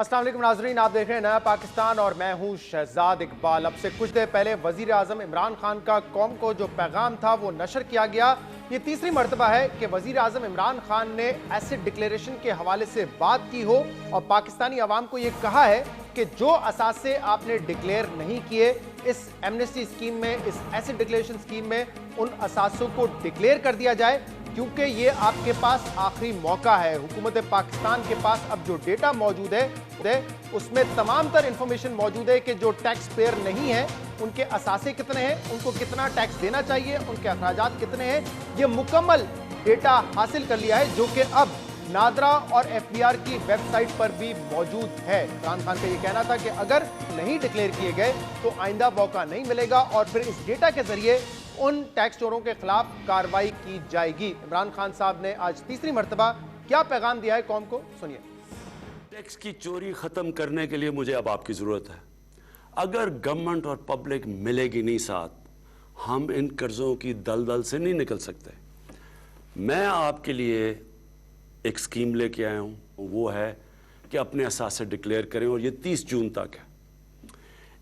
अस्सलाम वालेकुम नाज़रीन, आप देख रहे हैं नया पाकिस्तान और मैं हूं शहजाद इकबाल। अब से कुछ देर पहले वजीर आज़म इमरान खान का कौम को जो पैगाम था वो नशर किया गया। ये तीसरी मरतबा है कि वजीर आज़म इमरान खान ने एसिड डिक्लेरेशन के हवाले से बात की हो और पाकिस्तानी अवाम को ये कहा है कि जो असासे आपने डिक्लेयर नहीं किए इस एमनेस्टी स्कीम में, इस एसिड डिक्लेरेशन स्कीम में, उन असासों को डिक्लेयर कर दिया जाए, क्योंकि ये आपके पास आखिरी मौका है। हुकूमत पाकिस्तान के पास अब जो डेटा मौजूद है उसमें तमाम तर इंफॉर्मेशन मौजूद है कि जो टैक्स पेयर नहीं है उनके असासे कितने हैं, उनको कितना टैक्स देना चाहिए, उनके अखराजात कितने हैं, ये मुकम्मल डेटा हासिल कर लिया है, जो कि अब नादरा और एफबीआर की वेबसाइट पर भी मौजूद है। इमरान खान का ये कहना था कि अगर नहीं डिक्लेयर किए गए तो आइंदा मौका नहीं मिलेगा और फिर इस डेटा के जरिए उन टैक्स चोरों के खिलाफ कार्रवाई की जाएगी। इमरान खान साहब ने आज तीसरी मरतबा क्या पैगाम दिया है कौम को, सुनिए। टैक्स की चोरी खत्म करने के लिए मुझे अब आपकी जरूरत है। अगर गवर्नमेंट और पब्लिक मिलेगी नहीं साथ, हम इन कर्जों की दलदल से नहीं निकल सकते। मैं आपके लिए एक स्कीम लेके आया हूं, वो है कि अपने असासे डिक्लेयर करें और ये 30 जून तक है।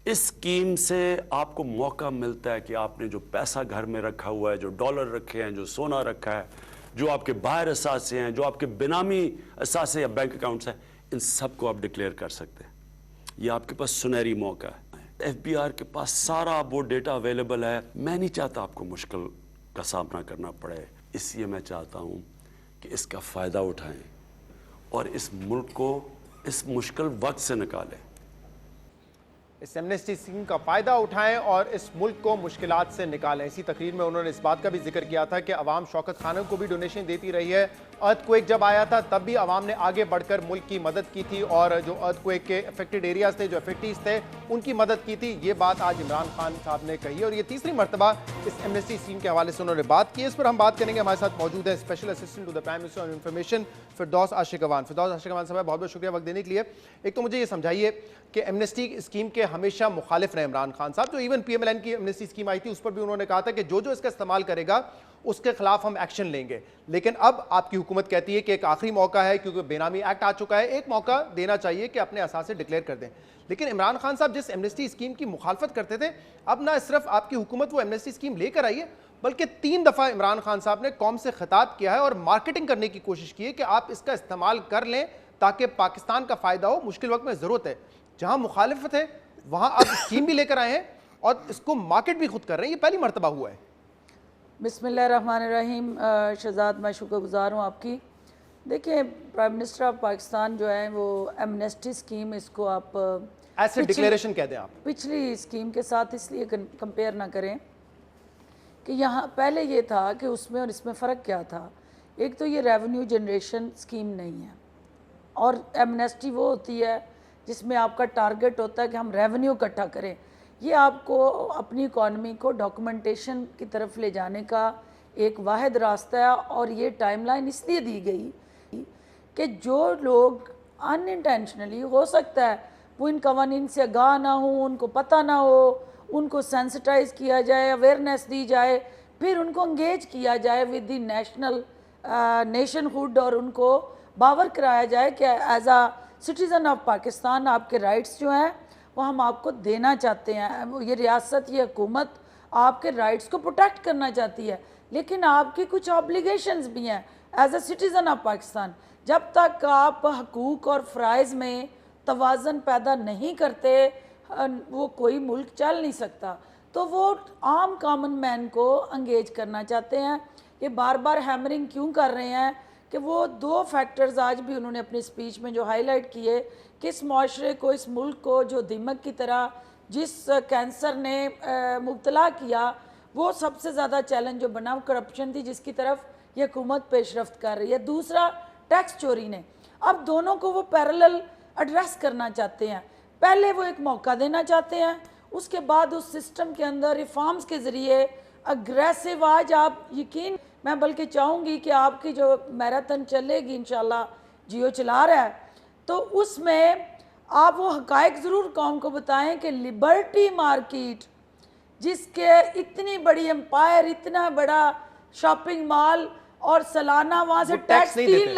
इस स्कीम से आपको मौका मिलता है कि आपने जो पैसा घर में रखा हुआ है, जो डॉलर रखे हैं, जो सोना रखा है, जो आपके बाहर असासे हैं, जो आपके बेनामी असासे या बैंक अकाउंट्स हैं, इन सब को आप डिक्लेयर कर सकते हैं। ये आपके पास सुनहरी मौका है। एफबीआर के पास सारा वो डेटा अवेलेबल है। मैं नहीं चाहता आपको मुश्किल का सामना करना पड़े, इसलिए मैं चाहता हूँ कि इसका फ़ायदा उठाएं और इस मुल्क को इस मुश्किल वक्त से निकालें। इस एमनेस्टी स्कीम का फायदा उठाएं और इस मुल्क को मुश्किलात से निकालें। इसी तकरीर में उन्होंने इस बात का भी जिक्र किया था कि अवाम शौकत खानों को भी डोनेशन देती रही है। अर्थक्वेक जब आया था तब भी अवाम ने आगे बढ़कर मुल्क की मदद की थी और जो अर्थक्वेक के अफेक्टेड एरियाज थे, जो अफेक्टीज थे, उनकी मदद की थी। ये बात आज इमरान खान साहब ने कही और ये तीसरी मरतबा इस एमनेस्टी स्कीम के हवाले से उन्होंने बात की। इस पर हम बात करेंगे। हमारे साथ मौजूद है special assistant to the prime minister on information Firdous Ashiq Awan. Firdous Ashiq Awan साहब, बहुत बहुत शुक्रिया वक्त देने के लिए। एक तो मुझे ये समझाइए कि एमनेस्टी स्कीम के हमेशा मुखालिफ रहे इमरान खान साहब। जो इवन पीएमएलएन की एमनेस्टी स्कीम आई थी उस पर भी उन्होंने कहा था कि जो जो इसका इस्तेमाल करेगा उसके खिलाफ हम एक्शन लेंगे। लेकिन अब आपकी हुकूमत कहती है कि एक आखिरी मौका है क्योंकि बेनामी एक्ट आ चुका है, एक मौका देना चाहिए कि अपने असासे डिक्लेयर कर दें। लेकिन इमरान खान साहब जिस एमनेस्टी स्कीम की मुखालफत करते थे, अब ना सिर्फ आपकी हुकूमत वो एमनेस्टी स्कीम लेकर आई है, बल्कि 3 दफ़ा इमरान खान साहब ने कौम से खिताब किया है और मार्केटिंग करने की कोशिश की है कि आप इसका इस्तेमाल कर लें ताकि पाकिस्तान का फायदा हो। मुश्किल वक्त में ज़रूरत है। जहां मुखालिफत है वहां आप स्कीम भी लेकर आए हैं और इसको मार्केट भी खुद कर रहे हैं। ये पहली मरतबा हुआ है। बिस्मिल्लाहिर्रहमानिर्रहीम। शहजाद, मैं शुक्रगुजार हूँ आपकी। देखिए, प्राइम मिनिस्टर ऑफ पाकिस्तान जो है वो एमनेस्टी स्कीम, इसको आप एसिड डिक्लेरेशन कह दें आप, पिछली स्कीम के साथ इसलिए कंपेयर ना करें कि यहाँ पहले ये था कि उसमें और इसमें फ़र्क क्या था। एक तो ये रेवेन्यू जनरेशन स्कीम नहीं है और एमनेस्टी वो होती है जिसमें आपका टारगेट होता है कि हम रेवेन्यू इकट्ठा करें। ये आपको अपनी इकॉनमी को डॉक्यूमेंटेशन की तरफ ले जाने का एक वाहिद रास्ता है और ये टाइमलाइन इसलिए दी गई कि जो लोग अनइंटेंशनली, हो सकता है वो इन कवानीन से आगाह ना हो, उनको पता ना हो, उनको सेंसिटाइज किया जाए, अवेयरनेस दी जाए, फिर उनको इंगेज किया जाए विद द नेशनल नेशनहुड और उनको बावर कराया जाए कि as a citizen of Pakistan आपके राइट्स जो हैं वो हम आपको देना चाहते हैं। ये रियासत, ये हुकूमत आपके राइट्स को प्रोटेक्ट करना चाहती है, लेकिन आपकी कुछ ऑब्लिगेशंस भी हैं as a citizen of Pakistan. जब तक आप हकूक़ और फ़राइज़ में तवाज़न पैदा नहीं करते वो कोई मुल्क चल नहीं सकता। तो वो आम कॉमन मैन को इंगेज करना चाहते हैं। ये बार बार हैमरिंग क्यों कर रहे हैं कि वो 2 फैक्टर्स आज भी उन्होंने अपनी स्पीच में जो हाईलाइट किए कि इस माशरे को, इस मुल्क को जो दीमक की तरह जिस कैंसर ने मुब्तला किया, वो सबसे ज़्यादा चैलेंज जो बना करप्शन थी, जिसकी तरफ ये हुकूमत पेशरफ्त कर रही है। दूसरा, टैक्स चोरी ने। अब दोनों को वो पैरेलल एड्रेस करना चाहते हैं। पहले वो एक मौका देना चाहते हैं, उसके बाद उस सिस्टम के अंदर रिफॉर्म्स के ज़रिए अग्रेसिव, आज आप यकीन, मैं बल्कि चाहूँगी कि आपकी जो मैराथन चलेगी इंशाल्लाह, जियो चला रहा है, तो उसमें आप वो हकायक ज़रूर कौम को बताएं कि लिबर्टी मार्केट, जिसके इतनी बड़ी एम्पायर, इतना बड़ा शॉपिंग मॉल और सालाना वहाँ से टैक्स 3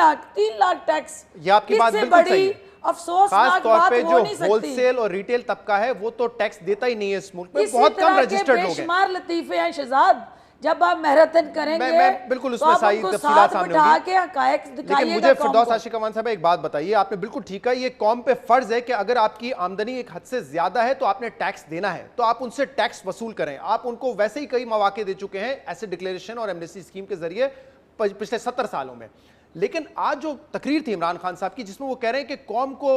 लाख टैक्स, ये आपकी बात इससे बिल्कुल सही बड़ी है। अफसोसनाक खास तौर बात पे हो जो नहीं सकती। होलसेल और रिटेल तबका है वो तो टैक्स देता ही नहीं है इस मुल्क में, इसी बहुत कम तरह के रजिस्टर्ड लोग हैं। बेशुमार लतीफे हैं शहजाद, जब आप मैराथन करेंगे मैं बिल्कुल तो उसमें आप सारी उनको तफसीलात साथ सामने बिठा होंगी। के हकायक लेकिन दिखाइएगा मुझे कौम फिरदौस को। आशिक अमान साहब एक बात बताइए, आपने बिल्कुल ठीक है, ये कौम पे फर्ज है कि अगर आपकी आमदनी एक हद से ज्यादा है तो आपने टैक्स देना है, तो आप उनसे टैक्स वसूल करें। आप उनको वैसे ही कई मौके दे चुके हैं एसेट डिक्लेरेशन और एमनेस्टी स्कीम के जरिए पिछले 70 सालों में। लेकिन आज जो तकरीर थी इमरान खान साहब की, जिसमें वो कह रहे हैं कि कौम को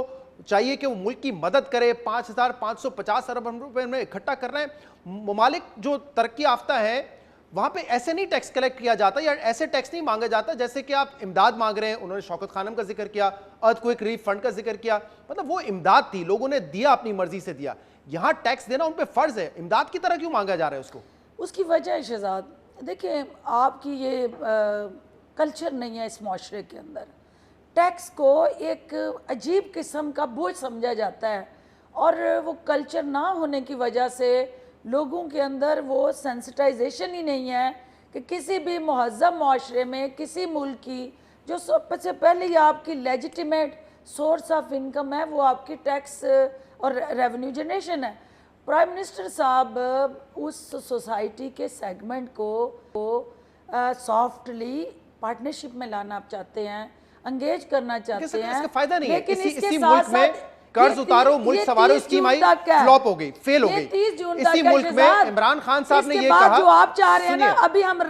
चाहिए कि वो मुल्क की मदद करे, 5,550 अरब रुपए में इकट्ठा कर रहे हैं। ममालिक जो तरक्की याफ्ता है वहां पे ऐसे नहीं टैक्स कलेक्ट किया जाता या ऐसे टैक्स नहीं मांगा जाता जैसे कि आप इमदाद मांग रहे हैं। उन्होंने शौकत खानम का जिक्र किया, अर्थक्वेक रिलीफ फंड का जिक्र किया, मतलब वो इमदाद थी, लोगों ने दिया, अपनी मर्जी से दिया। यहां टैक्स देना उन पे फर्ज है, इमदाद की तरह क्यों मांगा जा रहा है उसको? उसकी वजह है शहजाद, देखिए आपकी ये कल्चर नहीं है इस माशरे के अंदर। टैक्स को एक अजीब किस्म का बोझ समझा जाता है और वो कल्चर ना होने की वजह से लोगों के अंदर वो सेंसिटाइजेशन ही नहीं है कि किसी भी महज़्ज़ब माशरे में किसी मुल्क की जो सबसे पहले ही आपकी लेजिटिमेट सोर्स ऑफ इनकम है वो आपकी टैक्स और रेवेन्यू जनरेशन है। प्राइम मिनिस्टर साहब उस सोसाइटी के सेगमेंट को सॉफ्टली पार्टनरशिप में लाना आप चाहते हैं, एंगेज करना चाहते हैं, इसका फायदा नहीं है। लेकिन इसी मुल्क में कर्ज उतारो मुल्क सवारो स्कीम आई, फ्लॉप हो गई, फेल हो गई। 30 जून इसी मुल्क में इमरान खान साहब ने ये कहा, जो आप चाह रहे हैं ना, अभी हम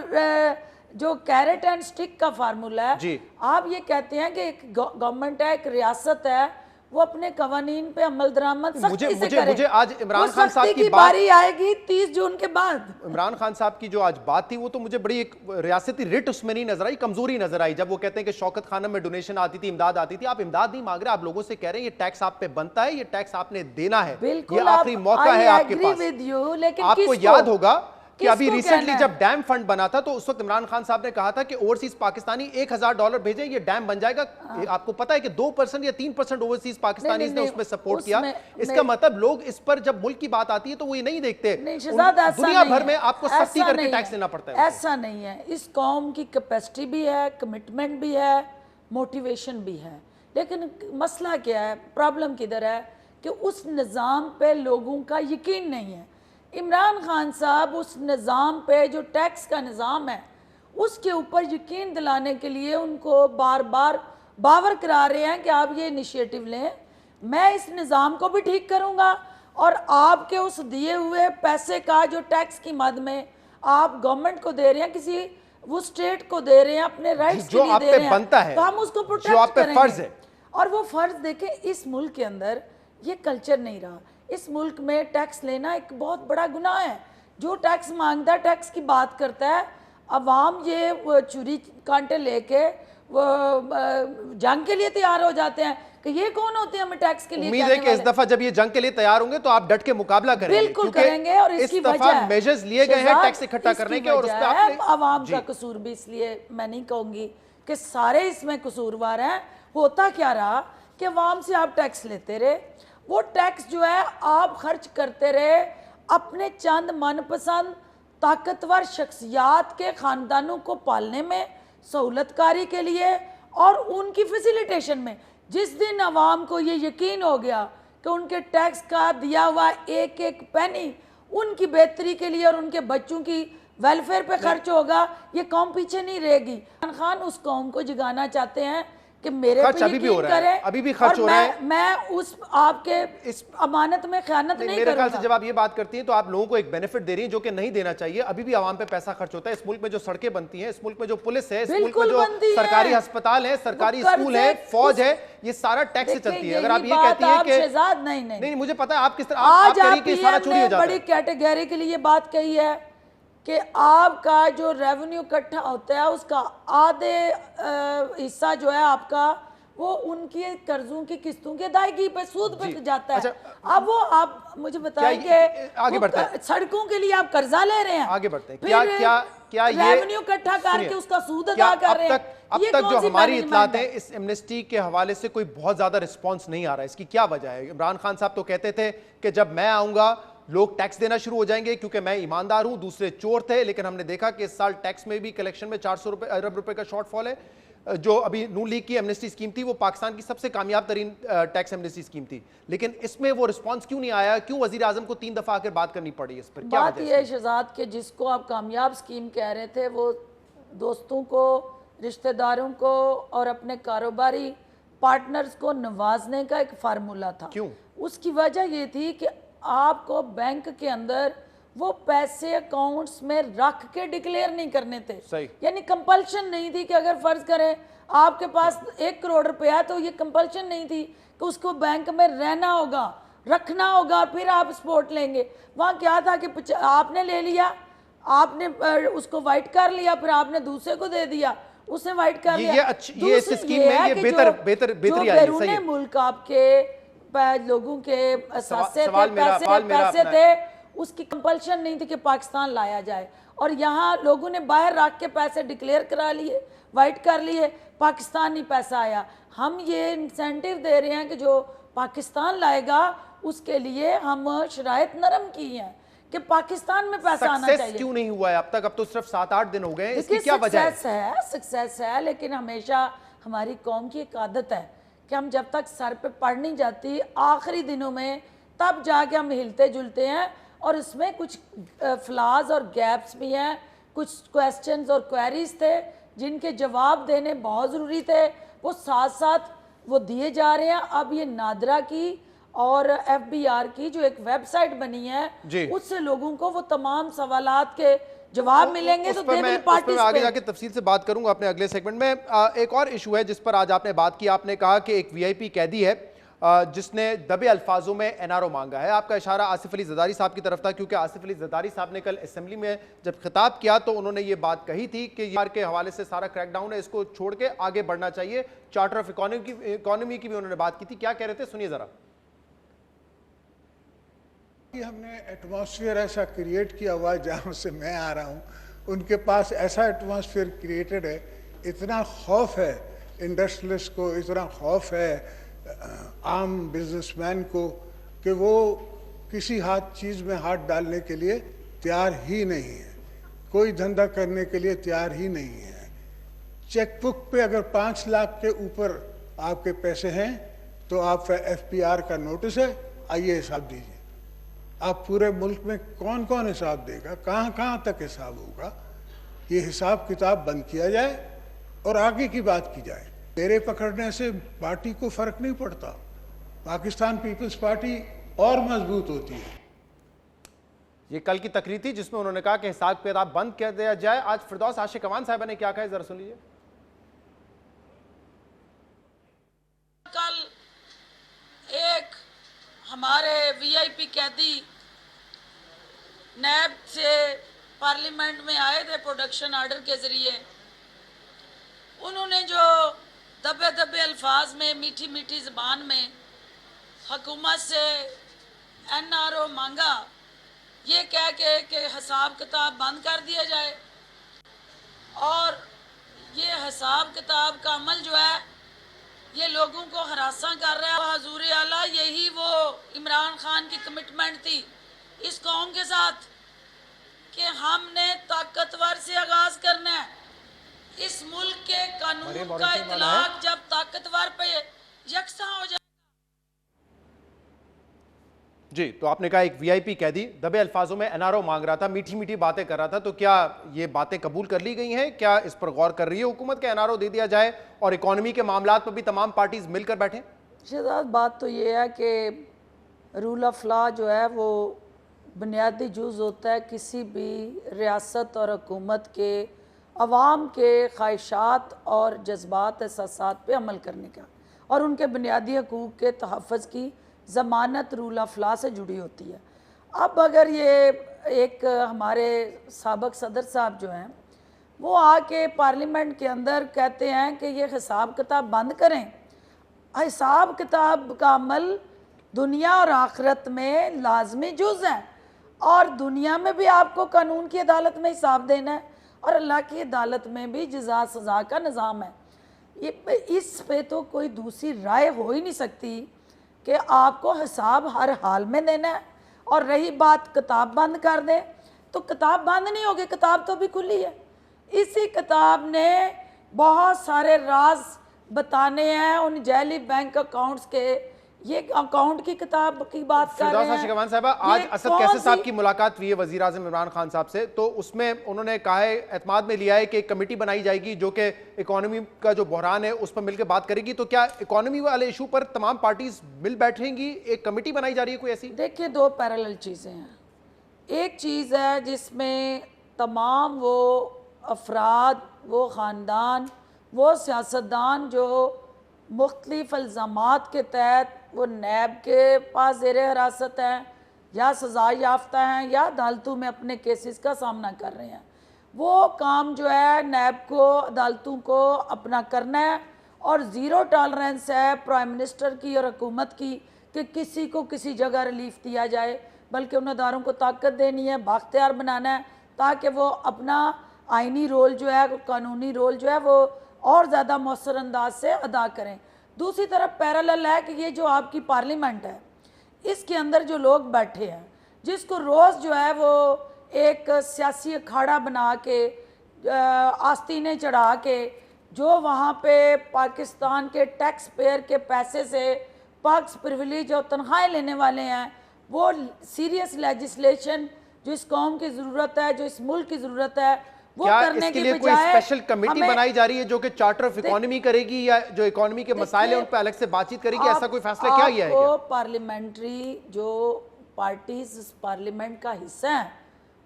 जो कैरेट एंड स्टिक का फार्मूला है जी। आप ये कहते हैं कि एक गवर्नमेंट है, एक रियासत है, वो अपने कवानीन पे अमल दरामद सख्ती से करे। मुझे आज इमरान खान साहब की बारी आएगी 30 जून के बाद। इमरान खान साहब की जो आज बात थी वो तो मुझे बड़ी एक रियासती रिट उसमें नहीं नजर आई, कमजोरी नजर आई। जब वो कहते हैं कि शौकत खानम में डोनेशन आती थी, इमदाद आती थी, आप इमदाद नहीं मांग रहे, आप लोगों से कह रहे हैं ये टैक्स आप पे बनता है, ये टैक्स आपने देना है, बिल्कुल, ये आखिरी मौका है आपके पास। लेकिन आपको याद होगा कि अभी किसको रिसेंटली कहना जब डैम फंड बना था तो उस वक्त इमरान खान साहब ने कहा था कि ओवरसीज पाकिस्तानी $1,000 भेजें, ये डैम बन जाएगा। आपको पता है कि 2% या 3% ओवरसीज पाकिस्तानी ने उसमें सपोर्ट किया। इसका मतलब लोग इस पर जब मुल्क की बात आती है तो वो ये नहीं देखते, दुनिया भर में आपको सख्ती करके टैक्स लेना पड़ता है। ऐसा नहीं है, इस कौम की कैपेसिटी भी है, कमिटमेंट भी है, मोटिवेशन भी है, लेकिन मसला क्या है, प्रॉब्लम किधर है कि उस निज़ाम पे लोगों का यकीन नहीं है। इमरान खान साहब उस निज़ाम पे जो टैक्स का निज़ाम है उसके ऊपर यकीन दिलाने के लिए उनको बार बार बावर करा रहे हैं कि आप ये इनिशिएटिव लें, मैं इस निज़ाम को भी ठीक करूँगा और आपके उस दिए हुए पैसे का जो टैक्स की मद में आप गवर्नमेंट को दे रहे हैं, किसी वो स्टेट को दे रहे हैं, अपने राइट्स के लिए दे रहे हैं, बनता है, तो हम उसको प्रोटेक्ट करेंगे। और वो फर्ज देखें, इस मुल्क के अंदर ये कल्चर नहीं रहा। इस मुल्क में टैक्स लेना एक बहुत बड़ा गुनाह है। जो टैक्स मांगता है, टैक्स की बात करता है, अवाम ये चुरी कांटे लेके वो जंग के लिए तैयार हो जाते हैं कि ये कौन होते हैं हमें टैक्स के लिए। उम्मीद है कि इस दफा जब ये जंग के लिए तैयार होंगे तो आप डट के मुकाबला करेंगे। बिल्कुल करेंगे। और इसकी वजह मेजर्स लिए गए हैं टैक्स इकट्ठा करने के, और उस पे आपने अवाम का कसूर भी, इसलिए मैं नहीं कहूंगी कि सारे इसमें कसूरवार हैं। होता क्या रहा कि अवाम से आप टैक्स लेते रहे, वो टैक्स जो है आप खर्च करते रहे अपने चंद मनपसंद ताकतवर शख्सियात के खानदानों को पालने में, सहूलतकारी के लिए और उनकी फैसिलिटेशन में। जिस दिन अवाम को ये यकीन हो गया कि उनके टैक्स का दिया हुआ एक एक पेनी उनकी बेहतरी के लिए और उनके बच्चों की वेलफेयर पे खर्च होगा, ये कौम पीछे नहीं रहेगी। इमरान खान उस कौम को जगाना चाहते हैं कि मेरे पे अभी भी हो रहा है, अभी भी खर्च हो रहा है। मैं उस आपके इस अमानत में खयानत नहीं करूंगा। मेरे ख्याल से जब आप ये बात करती हैं तो आप लोगों को एक बेनिफिट दे रही हैं जो कि नहीं देना चाहिए। अभी भी आवाम पे पैसा खर्च होता है। इस मुल्क में जो सड़कें बनती हैं, इस मुल्क में जो पुलिस है, इस मुल्क में जो सरकारी अस्पताल है, सरकारी स्कूल है, फौज है, ये सारा टैक्स से चलती है। अगर आप ये कहती हैं कि नहीं, मुझे पता है आप किस तरह आप कह रही कि सारा चोरी हो जाता है। बड़ी कैटेगरी के लिए ये बात कही है कि आपका जो रेवेन्यू इकट्ठा होता है उसका आधे हिस्सा जो है आपका वो उनकी कर्जों की किस्तों की अदायगी पे सूद पे जाता है। अच्छा, अब वो आप मुझे बताएंगे आगे बढ़ते हैं, सड़कों के लिए आप कर्जा ले रहे हैं, आगे बढ़ते हैं, क्या ये रेवेन्यू इकट्ठा करके उसका सूद अदा कर रहे हैं। अब तक जो हमारी इत्तलात है इस एमनेस्टी के हवाले से कोई बहुत ज्यादा रिस्पॉन्स नहीं आ रहा है। इसकी क्या वजह है? इमरान खान साहब तो कहते थे कि जब मैं आऊंगा लोग टैक्स देना शुरू हो जाएंगे क्योंकि मैं ईमानदार हूं, दूसरे चोर थे। लेकिन हमने देखा कि इस साल टैक्स में भी कलेक्शन में 400 अरब रुपए का शॉर्टफॉल है। जो अभी नून लीग की एमनेस्टी स्कीम थी वो पाकिस्तान की सबसे कामयाब तरीन टैक्स एमनेस्टी स्कीम थी, लेकिन इसमें वो रिस्पांस क्यों नहीं आया? क्यों वजीर आजम को 3 दफा आकर बात करनी पड़ी इस पर? क्या बात वजह यह है है? शहजाद के जिसको आप कामयाब स्कीम कह रहे थे वो दोस्तों को, रिश्तेदारों को और अपने कारोबारी पार्टनर्स को नवाजने का एक फार्मूला था। क्यों? उसकी वजह ये थी कि आपको बैंक के अंदर वो पैसे अकाउंट्स में रख के डिक्लेयर नहीं करने थे। सही। यानी कंपल्शन नहीं थी कि अगर फर्ज करें आपके पास 1 करोड़ रुपया है तो ये कंपल्शन नहीं थी कि उसको बैंक में रहना होगा, रखना होगा, फिर आप स्पोर्ट लेंगे। वहाँ क्या था कि आपने ले लिया, आपने उसको वाइट कर लिया, फिर आपने दूसरे को दे दिया, उसने वाइट कर लिया। ये इस स्कीम में ये बेहतरी आई है। सही है। मुल्क आपके लोगों के पैसे थे, उसकी कंपल्शन नहीं थी कि पाकिस्तान लाया जाए, और यहाँ लोगों ने बाहर रख के पैसे डिक्लेयर करा लिए, वाइट कर लिए, पाकिस्तान ही पैसा आया। हम ये इंसेंटिव दे रहे हैं कि जो पाकिस्तान लाएगा उसके लिए हम शराइत नरम की हैं कि पाकिस्तान में पैसा आना चाहिए। क्यों नहीं हुआ है अब तक? अब तो सिर्फ 7-8 दिन हो गए, इसकी क्या वजह है? सक्सेस है, लेकिन हमेशा हमारी कौम की एक आदत है कि हम जब तक सर पे पड़ नहीं जाती आखिरी दिनों में तब जाके हम हिलते जुलते हैं, और इसमें कुछ फ्लाज और गैप्स भी हैं, कुछ क्वेश्चंस और क्वेरीज थे जिनके जवाब देने बहुत ज़रूरी थे, वो साथ साथ वो दिए जा रहे हैं। अब ये नादरा की और FBR की जो एक वेबसाइट बनी है उससे लोगों को वो तमाम सवालात के जवाब मिलेंगे। तो मैं आगे जाके तफसील से बात करूंगा अपने अगले सेगमेंट में। एक और इशू है जिस पर आज आपने बात की, आपने कहा कि एक VIP कैदी है जिसने दबे अल्फाजों में NRO मांगा है। आपका इशारा आसिफ अली जरदारी साहब की तरफ था, क्योंकि आसिफ अली जरदारी साहब ने कल असेंबली में जब खिताब किया तो उन्होंने ये बात कही थी कि यार के हवाले से सारा क्रैकडाउन है, इसको छोड़ के आगे बढ़ना चाहिए। चार्टर ऑफ इकोनॉमी की भी उन्होंने बात की थी। क्या कह रहे थे, सुनिए जरा। हमने एटमॉस्फेयर ऐसा क्रिएट किया हुआ जहाँ से मैं आ रहा हूँ, उनके पास ऐसा एटमॉस्फेयर क्रिएटेड है, इतना खौफ है इंडस्ट्रियलिस्ट को, इतना खौफ है आम बिजनेसमैन को कि वो किसी चीज़ में हाथ डालने के लिए तैयार ही नहीं है, कोई धंधा करने के लिए तैयार ही नहीं है। चेकबुक पे अगर 5 लाख के ऊपर आपके पैसे हैं तो आप FBR का नोटिस है, आइए हिसाब दीजिए। आप पूरे मुल्क में कौन कौन हिसाब देगा, कहाँ कहाँ तक हिसाब होगा, ये हिसाब किताब बंद किया जाए और आगे की बात की जाए। तेरे पकड़ने से पार्टी को फर्क नहीं पड़ता, पाकिस्तान पीपल्स पार्टी और मजबूत होती है। ये कल की तकरीर थी जिसमें उन्होंने कहा कि हिसाब किताब बंद कर दिया जाए। आज फिरदौस आशिक अमान साहिबा ने क्या कहा, जरा सुन लीजिए। कल एक हमारे VIP कैदी नैब से पार्लियामेंट में आए थे प्रोडक्शन ऑर्डर के जरिए, उन्होंने जो दबे दबे अल्फाज में मीठी मीठी ज़बान में हुकूमत से NRO मांगा, ये कह के कि हिसाब किताब बंद कर दिया जाए, और ये हिसाब किताब का अमल जो है ये लोगों को हरासा कर रहा है। हजूर आला, यही वो इमरान खान की कमिटमेंट थी इस कौम के साथ कि हमने ताकतवर से आगाज करना है। इस मुल्क के कानून का इतलाक जब ताकतवर पे यकसा हो जाए। जी, तो आपने कहा एक VIP कैदी दबे अल्फाजों में NRO मांग रहा था, मीठी मीठी बातें कर रहा था, तो क्या ये बातें कबूल कर ली गई हैं? क्या इस पर गौर कर रही है हुकूमत के NRO दे दिया जाए और इकोनॉमी के मामलात पर भी तमाम पार्टीज मिलकर बैठे? शहजाद, बात तो ये है कि रूल ऑफ लॉ जो है वो बुनियादी जुज़ होता है किसी भी रियासत और हुकूमत के अवाम के ख्वाहिशात और जज्बात एहसासात पे अमल करने का, और उनके बुनियादी हकूक़ के तहफ़्फ़ुज़ की ज़मानत रूल ऑफ लॉ से जुड़ी होती है। अब अगर ये एक हमारे साबिक़ सदर साहब जो हैं वो आके पार्लियामेंट के अंदर कहते हैं कि ये हिसाब किताब बंद करें, हिसाब किताब का अमल दुनिया और आखिरत में लाजमी जुज़ है, और दुनिया में भी आपको कानून की अदालत में हिसाब देना है और अल्लाह की अदालत में भी जज़ा सज़ा का निज़ाम है। ये इस पे तो कोई दूसरी राय हो ही नहीं सकती कि आपको हिसाब हर हाल में देना है। और रही बात किताब बंद कर दें, तो किताब बंद नहीं होगी, किताब तो भी खुली है। इसी किताब ने बहुत सारे राज बताने हैं उन जैली बैंक अकाउंट्स के। ये अकाउंट की किताब की बात कर रहे फिरदौसा हैं। शिकवान साहबा, आज ये असद कौन कैसर साहब सी- की मुलाकात हुई है वजीर आज़म इमरान खान साहब से, तो उसमें उन्होंने कहा है, एतमाद में लिया है कि एक कमेटी बनाई जाएगी जो कि इकोनॉमी का जो बहरान है उस पर मिलकर बात करेगी। तो क्या इकोनॉमी वाले इशू पर तमाम पार्टीज मिल बैठेंगी? एक कमेटी बनाई जा रही है कोई ऐसी? देखिए, दो पैरेलल चीज़ें हैं। एक चीज़ है जिसमें तमाम वो अफराद, वो ख़ानदान, वो सियासतदान जो मुख्तलिफ इल्ज़ामात के तहत वो नैब के पास ज़ेर हिरासत हैं या सज़ा याफ्ता हैं या अदालतों में अपने केसेस का सामना कर रहे हैं, वो काम जो है नैब को, अदालतों को अपना करना है। और ज़ीरो टॉलरेंस है प्राइम मिनिस्टर की और हुकूमत की कि किसी को किसी जगह रिलीफ दिया जाए, बल्कि उन अदारों को ताकत देनी है, बाख्तियार बनाना है, ताकि वो अपना आइनी रोल जो है, कानूनी रोल जो है, वो और ज़्यादा मौसर अंदाज से अदा करें। दूसरी तरफ पैरेलल है कि ये जो आपकी पार्लियामेंट है, इसके अंदर जो लोग बैठे हैं, जिसको रोज़ जो है वो एक सियासी अखाड़ा बना के, आस्तीनें चढ़ा के, जो वहाँ पे पाकिस्तान के टैक्स पेयर के पैसे से पक्स प्रिविलेज और तनख्वाहें लेने वाले हैं, वो सीरियस लेजिस्लेशन जो इस कौम की ज़रूरत है, जो इस मुल्क की ज़रूरत है, वो क्या करने इसके के लिए कोई बजाय स्पेशल कमेटी हमें- बनाई जा रही है जो कि चार्टर ऑफ इकोनॉमी करेगी या जो इकोनॉमी के मसाइल हैं उन पर अलग से बातचीत करेगी? ऐसा कोई फैसला क्या गया है क्या? पार्लियामेंट्री जो पार्टीज इस पार्लियामेंट का हिस्सा हैं,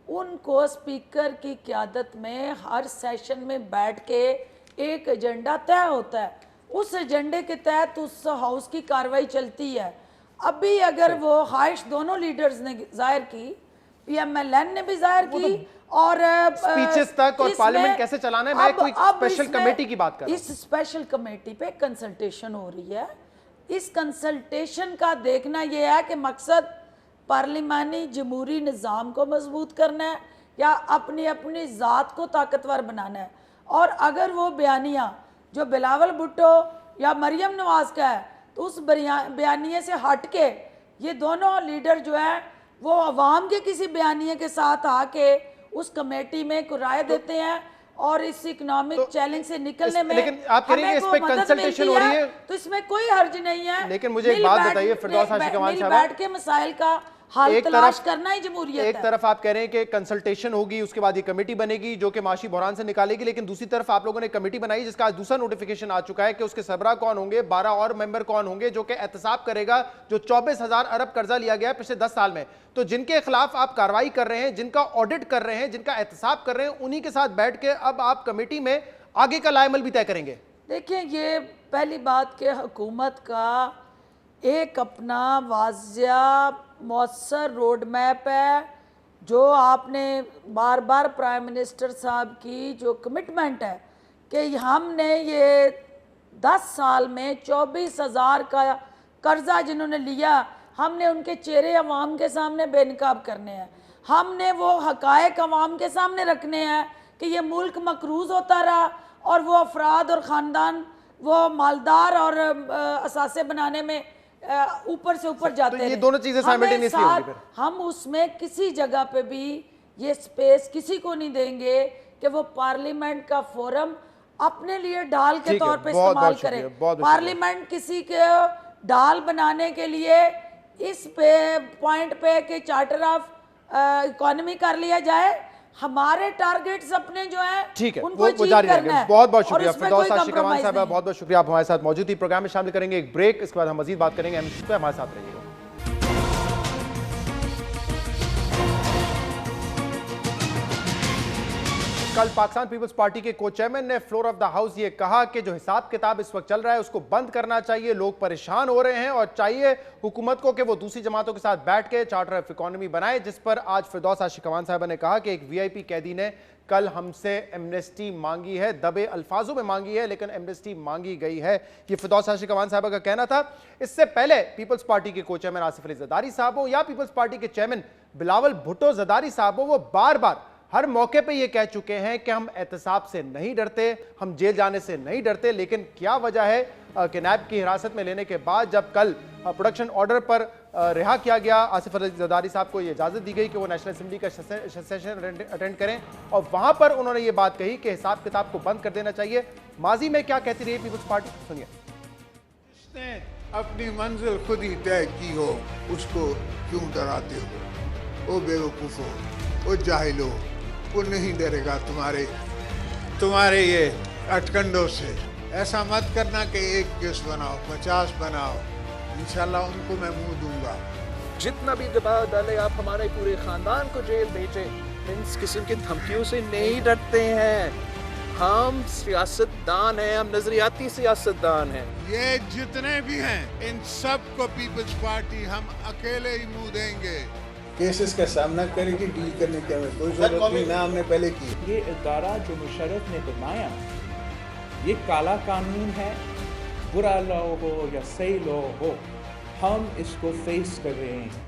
उनको स्पीकर की क़यादत में हर सेशन में बैठ के एक एजेंडा तय होता है। उस एजेंडे के तहत उस हाउस की कार्रवाई चलती है। अभी अगर वो ख्वाहिश दोनों लीडर्स ने जाहिर की, PMLN ने भी जाहिर की, और स्पीचेस तक और इसमें- पार्लियामेंट कैसे चलाना है, मैं कोई अब स्पेशल इसमें- कमेटी की बात कर रहा हूं। इस स्पेशल कमेटी पे कंसल्टेशन हो रही है। इस कंसल्टेशन का देखना यह है कि मकसद पार्लिमानी जमहूरी निज़ाम को मजबूत करना है या अपनी अपनी ज़ात को ताकतवर बनाना है। और अगर वो बयानिया जो बिलावल भुट्टो या मरियम नवाज का है, तो उस बयानिए से हट के ये दोनों लीडर जो हैं वो अवाम के किसी बयानिए के साथ आके उस कमेटी में कोई राय देते हैं और इस इकोनॉमिक चैलेंज से निकलने में लेकिन आप कह रही हैं कि हमें इस पे को मदद कंसल्टेशन मिलती हो रही है। तो इसमें कोई हर्ज नहीं है। लेकिन मुझे एक बात बताइए फिरदौसा शिकवान साहब, बैठ के मसाइल का हल एक तलाश तरफ- करना ही जमहूरियत एक है। तरफ आप कह रहे हैं कि कंसल्टेशन होगी, उसके बाद ये कमेटी बनेगी जो कि माशी बहरान से निकालेगी, लेकिन दूसरी तरफ आप लोगों ने कमेटी बनाई जिसका आज दूसरा नोटिफिकेशन आ चुका है कि उसके सरबराह कौन होंगे, 12 और मेंबर कौन होंगे जो कि एहतसाब करेगा जो 24,000 अरब कर्जा लिया गया है पिछले 10 साल में। तो जिनके खिलाफ आप कार्रवाई कर रहे हैं, जिनका ऑडिट कर रहे हैं, जिनका एहतसाब कर रहे हैं, उन्हीं के साथ बैठ के अब आप कमेटी में आगे का लाएमल भी तय करेंगे। देखिए, ये पहली बात कि हुकूमत का एक अपना वाज़िया मौसर रोड मैप है, जो आपने बार बार प्राइम मिनिस्टर साहब की जो कमिटमेंट है कि हमने ये 10 साल में 24,000 का कर्जा जिन्होंने लिया, हमने उनके चेहरे अवाम के सामने बेनकाब करने हैं। हमने वो हकायक अवाम के सामने रखने हैं कि ये मुल्क मकरूज़ होता रहा और वो अफराद और ख़ानदान वो मालदार और असासे बनाने में ऊपर से ऊपर जाते तो ये रहे। दोनों चीजें हमें simultaneously होंगी साथ- फिर। हम उसमें किसी जगह पे भी ये स्पेस किसी को नहीं देंगे कि वो पार्लियामेंट का फोरम अपने लिए डाल के ठीक है, तौर पे बहुत इस्तेमाल बहुत करे। शुक्रिया, बहुत बहुत पार्लियामेंट किसी के डाल बनाने के लिए इस पे पॉइंट पे कि चार्टर ऑफ इकोनॉमी कर लिया जाए। हमारे टारगेट्स अपने जो है ठीक है, उनको वो अचीव जारी करना रहेंगे। है बहुत बहुत और शुक्रिया उसमें कोई फिरदौसा शिकवान compromise साहब, नहीं है। बहुत बहुत शुक्रिया आप हमारे साथ मौजूद थी। प्रोग्राम में शामिल करेंगे एक ब्रेक, इसके बाद हम मजीद बात करेंगे। पे हमारे साथ रहिएगा। कल पाकिस्तान पीपल्स पार्टी के को चेयरमैन ने फ्लोर ऑफ द हाउस ये कहा कि जो हिसाब किताब इस वक्त चल रहा है उसको बंद करना चाहिए, लोग परेशान हो रहे हैं और चाहिए हुकूमत को कि वो दूसरी जमातों के साथ बैठ के चार्टर ऑफ इकोनॉमी बनाए। जिस पर आज फिरदौसा शिकवान साहबा ने कहा कि एक VIP कैदी ने कल हमसे एमनेस्टी मांगी है, दबे अल्फाजों में मांगी है, लेकिन एमनेस्टी मांगी गई है। ये फिरदौसा शिकवान साहबा का कहना था। इससे पहले पीपल्स पार्टी के को चेयरमैन आसिफ अली जरदारी साहब हो या पीपल्स पार्टी के चेयरमैन बिलावल भुट्टो जरदारी साहब हो, वो बार बार हर मौके पे ये कह चुके हैं कि हम एहतसाब से नहीं डरते, हम जेल जाने से नहीं डरते। लेकिन क्या वजह है कि नैब की हिरासत में लेने के बाद जब कल प्रोडक्शन ऑर्डर पर रिहा किया गया, आसिफ अली जरदारी साहब को ये इजाजत दी गई कि वो नेशनल असेंबली का सेशन अटेंड करें और वहां पर उन्होंने ये बात कही कि हिसाब किताब को बंद कर देना चाहिए। माजी में क्या कहती रही पीपल्स पार्टी, सुनिए। जिसने अपनी मंजिल खुद ही तय की हो उसको क्यों डराते हो? ओ बेवकूफ़ो, ओ जाहिलो, वो नहीं डरेगा तुम्हारे ये अटकंडों से। ऐसा मत करना कि एक केस बनाओ, 50 बनाओ, इंशाल्लाह उनको मैं मुंह दूंगा। जितना भी दबाव डाले आप, हमारे पूरे खानदान को जेल भेजे, इस किस्म की धमकियों से नहीं डरते हैं। हम सियासतदान हैं, हम नजरियाती सियासतदान हैं। ये जितने भी हैं इन सब को पीपल्स पार्टी हम अकेले ही मुंह देंगे। केसेस का सामना करेगी, डील करने की हमें कोई जरूरत नहीं, ना हमने पहले की। ये इदारा जो मुशर्रफ ने बनाया, ये काला कानून है, बुरा लॉ हो या सही लॉ हो, हम इसको फेस कर रहे हैं।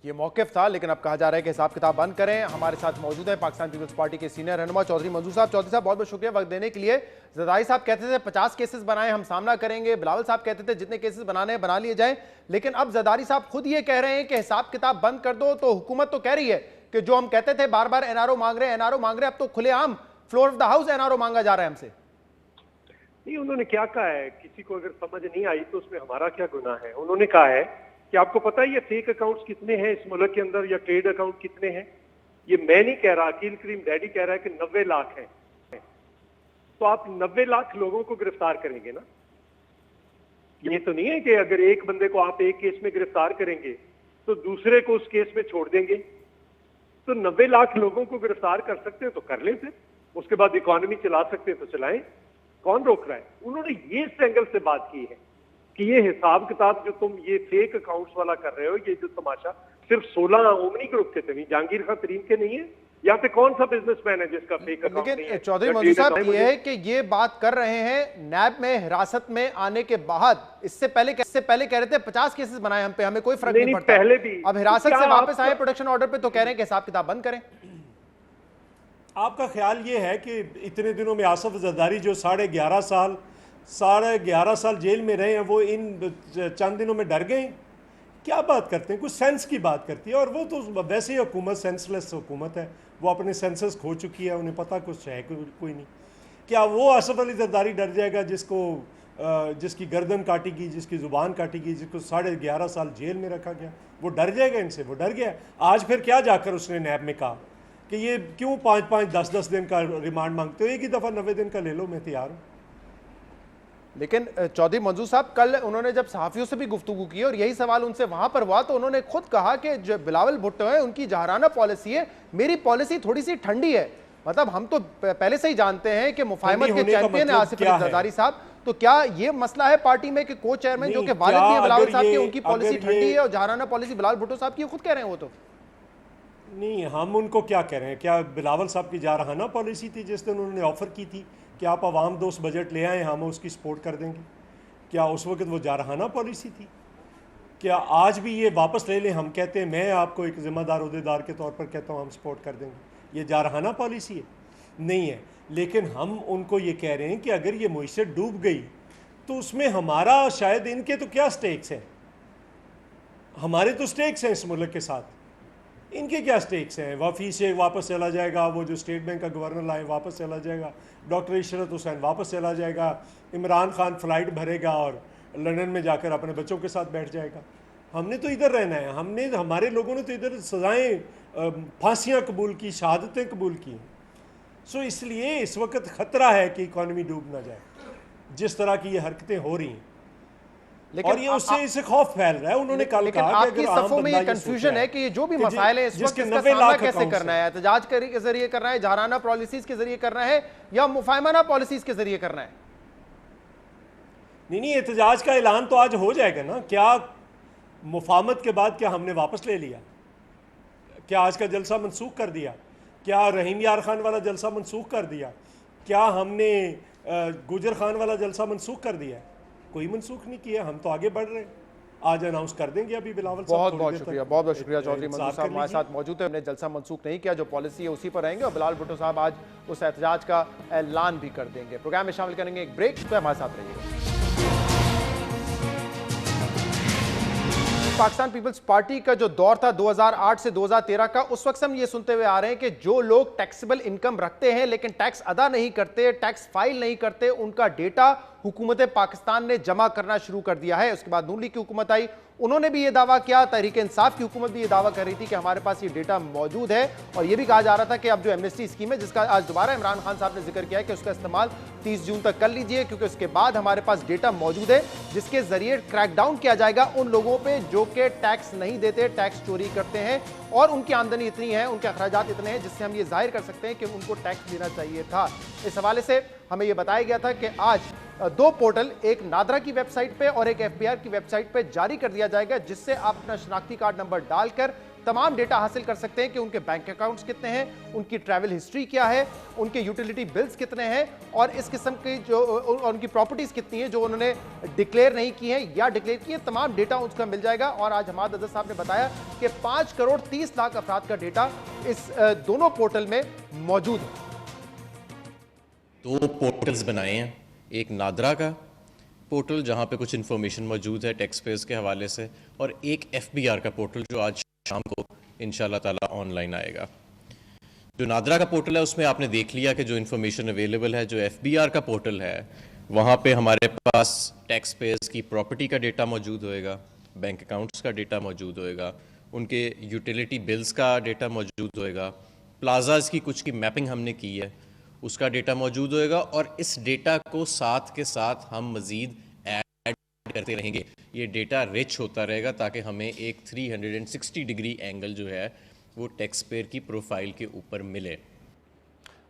ये मौक़िफ़ था, लेकिन अब कहा जा रहा है कि हिसाब किताब बंद करें। हमारे साथ मौजूद है पाकिस्तान पीपल्स पार्टी के सीनियर रहनुमा चौधरी मंजूर साहब। चौधरी साहब, बहुत बहुत शुक्रिया वक्त देने के लिए। जरदारी साहब कहते थे 50 केसेस बनाए, हम सामना करेंगे। बिलावल साहब कहते थे जितने केसेस बनाने हैं बना लिए जाएं। लेकिन अब जरदारी साहब खुद ये कह रहे हैं कि हिसाब किताब बंद कर दो। तो हुकूमत तो कह रही है कि जो हम कहते थे बार बार एनआरओ मांग रहे हैं, एनआरओ मांग रहे हैं, अब तो खुलेआम floor of the house NRO मांगा जा रहा है हमसे। नहीं, उन्होंने क्या कहा है, किसी को अगर समझ नहीं आई तो उसमें हमारा क्या गुनाह है। उन्होंने कहा है कि आपको पता है ये फेक अकाउंट्स कितने हैं इस मुल्क के अंदर, या ट्रेड अकाउंट कितने हैं। ये मैं नहीं कह रहा, अकील करीम डैडी कह रहा है कि 90 लाख हैं। तो आप 90 लाख लोगों को गिरफ्तार करेंगे ना? ये तो नहीं है कि अगर एक बंदे को आप एक केस में गिरफ्तार करेंगे तो दूसरे को उस केस में छोड़ देंगे। तो 90 लाख लोगों को गिरफ्तार कर सकते हैं तो कर लें, फिर उसके बाद इकोनॉमी चला सकते हैं तो चलाएं, कौन रोक रहा है। उन्होंने ये इस एंगल से बात की है कि ये हिसाब किताब जो तुम ये फेक अकाउंट्स वाला कर रहे हो, ये जो तमाशा सिर्फ 16 ओमनी ग्रुप के थे, जहांगीर खान तरीन के नहीं है। यहाँ पे कौन सा बिजनेसमैन है जिसका फेक अकाउंट नहीं है? लेकिन चौधरी मंजूर साहब ये है कि ये बात कर रहे हैं नैब में हिरासत में आने के बाद। इससे पहले कह रहे थे 50 केसेस बनाए हम पे, हमें कोई फर्क नहीं पड़ता। पहले भी अब हिरासत से वापस आए प्रोडक्शन ऑर्डर पे तो कह रहे हैं कि हिसाब किताब बंद करें। आपका ख्याल ये है कि इतने दिनों में आसिफ जरदारी जो 11.5 साल जेल में रहे हैं, वो इन चंद दिनों में डर गए? क्या बात करते हैं, कुछ सेंस की बात करती है। और वो तो वैसे ही हुकूमत सेंसलेस हुकूमत है, वो अपने सेंसेस खो चुकी है, उन्हें पता कुछ है कोई नहीं। क्या वो आसिफ अली जरदारी डर जाएगा जिसकी गर्दन काटी गई, जिसकी ज़ुबान काटी गई, जिसको 11.5 साल जेल में रखा गया? वो डर जाएगा इनसे? वो डर गया। आज फिर क्या जाकर उसने नैब में कहा कि ये क्यों 5-5, 10-10 दिन का रिमांड मांगते हो, एक ही दफ़ा 90 दिन का ले लो, मैं तैयार हूँ। लेकिन चौधरी मंजूर साहब, कल उन्होंने जब सहाफ़ियों से भी गुफ्तगू की और यही सवाल उनसे वहां पर हुआ, तो उन्होंने खुद कहा कि जो बिलावल भुट्टो है उनकी जहराना पॉलिसी है, मेरी पॉलिसी थोड़ी सी ठंडी है। मतलब हम तो पहले से ही जानते हैं कि मुफाहमत के चैंपियन है आसिफ अली जरदारी साहब। तो क्या ये मसला है पार्टी में कि को चेयरमैन जो कि वालिद भी है बिलावल साहब के, उनकी पॉलिसी ठंडी है और जहराना पॉलिसी बिलावल भुट्टो साहब की खुद कह रहे हैं? वो तो नहीं, हम उनको क्या कह रहे हैं? क्या बिलावल साहब की जारहाना पॉलिसी थी जिस दिन उन्होंने ऑफ़र की थी कि आप आवाम दोस्त बजट ले आए, हम उसकी सपोर्ट कर देंगे? क्या उस वक्त वो जारहाना पॉलिसी थी? क्या आज भी ये वापस ले लें, हम कहते हैं, मैं आपको एक ज़िम्मेदार अहदेदार के तौर पर कहता हूँ हम सपोर्ट कर देंगे, ये जारहाना पॉलिसी है? नहीं है। लेकिन हम उनको ये कह रहे हैं कि अगर ये मईशत डूब गई तो उसमें हमारा, शायद इनके तो क्या स्टेक्स हैं, हमारे तो स्टेक्स हैं इस मुल्क के साथ, इनके क्या स्टेक्स हैं? वफ़ी से वापस चला जाएगा, वो जो स्टेट बैंक का गवर्नर लाए वापस चला जाएगा, डॉक्टर इशरत हुसैन वापस चला जाएगा, इमरान खान फ़्लाइट भरेगा और लंदन में जाकर अपने बच्चों के साथ बैठ जाएगा। हमने तो इधर रहना है, हमारे लोगों ने तो इधर सज़ाएँ, फांसियाँ कबूल की, शहादतें कबूल की। सो इसलिए इस वक्त ख़तरा है कि इकॉनमी डूब ना जाए जिस तरह की ये हरकतें हो रही हैं। लेकिन और ये उससे इसे खौफ फैल रहा है। उन्होंने कल कहा कि आपकी सफ़ों में ये कंफ्यूजन है कि ये जो भी मसाइल है इस वक्त इसका सामना कैसे करना है, एहतजाज के जरिए करना है, जहराना पॉलिसीज के जरिए करना है, या मुफाहमाना पॉलिसीज के जरिए करना है? नहीं, एहतजाज का ऐलान तो आज हो जाएगा ना। क्या मुफाहमत के बाद क्या हमने वापस ले लिया? क्या आज का जलसा मनसूख कर दिया? क्या रहीम यार खान वाला जलसा मनसूख कर दिया? क्या हमने गुजर खान वाला जलसा मनसूख कर दिया? कोई मनसूख नहीं किया, हम तो आगे बढ़ रहे हैं। आज अनाउंस कर देंगे अभी बिलावल साहब। बहुत बहुत शुक्रिया, बहुत बहुत शुक्रिया चौधरी मंसूर साहब हमारे साथ मौजूद है। हमने जलसा मनसूख नहीं किया, जो पॉलिसी है उसी पर रहेंगे और बिलावल भुट्टो साहब आज उस एहतजाज का ऐलान भी कर देंगे। प्रोग्राम में शामिल करेंगे एक ब्रेक, तो हमारे साथ रहिएगा। पाकिस्तान पीपल्स पार्टी का जो दौर था 2008 से 2013 का, उस वक्त हम ये सुनते हुए आ रहे हैं कि जो लोग टैक्सेबल इनकम रखते हैं लेकिन टैक्स अदा नहीं करते, टैक्स फाइल नहीं करते, उनका डेटा हुकूमत पाकिस्तान ने जमा करना शुरू कर दिया है। उसके बाद नून लीग की हुकूमत आई, उन्होंने भी ये दावा किया, तहरीक इंसाफ की हुकूमत भी ये दावा कर रही थी कि हमारे पास ये डेटा मौजूद है। और ये भी कहा जा रहा था कि अब जो एमनेस्टी स्कीम है, जिसका आज दोबारा इमरान खान साहब ने जिक्र किया है कि उसका इस्तेमाल 30 जून तक कर लीजिए, क्योंकि उसके बाद हमारे पास डेटा मौजूद है जिसके जरिए क्रैकडाउन किया जाएगा उन लोगों पे जो कि टैक्स नहीं देते, टैक्स चोरी करते हैं और उनकी आमदनी इतनी है, उनके अखराजात इतने हैं जिससे हम ये जाहिर कर सकते हैं कि उनको टैक्स देना चाहिए था। इस हवाले से हमें यह बताया गया था कि आज दो पोर्टल, एक नादरा की वेबसाइट पे और एक एफबीआर की वेबसाइट पे जारी कर दिया जाएगा, जिससे आप अपना शनाख्ती कार्ड नंबर डालकर तमाम डेटा हासिल कर सकते हैं कि उनके बैंक अकाउंट्स कितने हैं, उनकी ट्रैवल हिस्ट्री क्या है, उनके यूटिलिटी बिल्स कितने हैं और इस किस्म की जो उनकी प्रॉपर्टीज कितनी है जो उन्होंने डिक्लेयर नहीं की है या डिक्लेयर की है, तमाम डेटा उसका मिल जाएगा। और आज हमाद अजहर साहब ने बताया कि 5 करोड़ 30 लाख अफराद का डेटा इस दोनों पोर्टल में मौजूद है। 2 पोर्टल्स बनाए हैं, एक नादरा का पोर्टल जहां पे कुछ इन्फॉर्मेशन मौजूद है टैक्स पेयर्स के हवाले से, और एक एफबीआर का पोर्टल जो आज शाम को इंशाल्लाह ताला ऑनलाइन आएगा। जो नादरा का पोर्टल है उसमें आपने देख लिया कि जो इन्फॉर्मेशन अवेलेबल है। जो एफबीआर का पोर्टल है वहाँ पे हमारे पास टैक्स पेयर्स की प्रॉपर्टी का डेटा मौजूद होएगा, बैंक अकाउंट्स का डेटा मौजूद होएगा, उनके यूटिलिटी बिल्स का डेटा मौजूद होएगा, प्लाजाज की कुछ की मैपिंग हमने की है उसका डेटा मौजूद होएगा, और इस डेटा को साथ के साथ हम मज़ीद ऐड करते रहेंगे। ये डेटा रिच होता रहेगा ताकि हमें एक 360 डिग्री एंगल जो है वो टैक्स पेयर की प्रोफाइल के ऊपर मिले।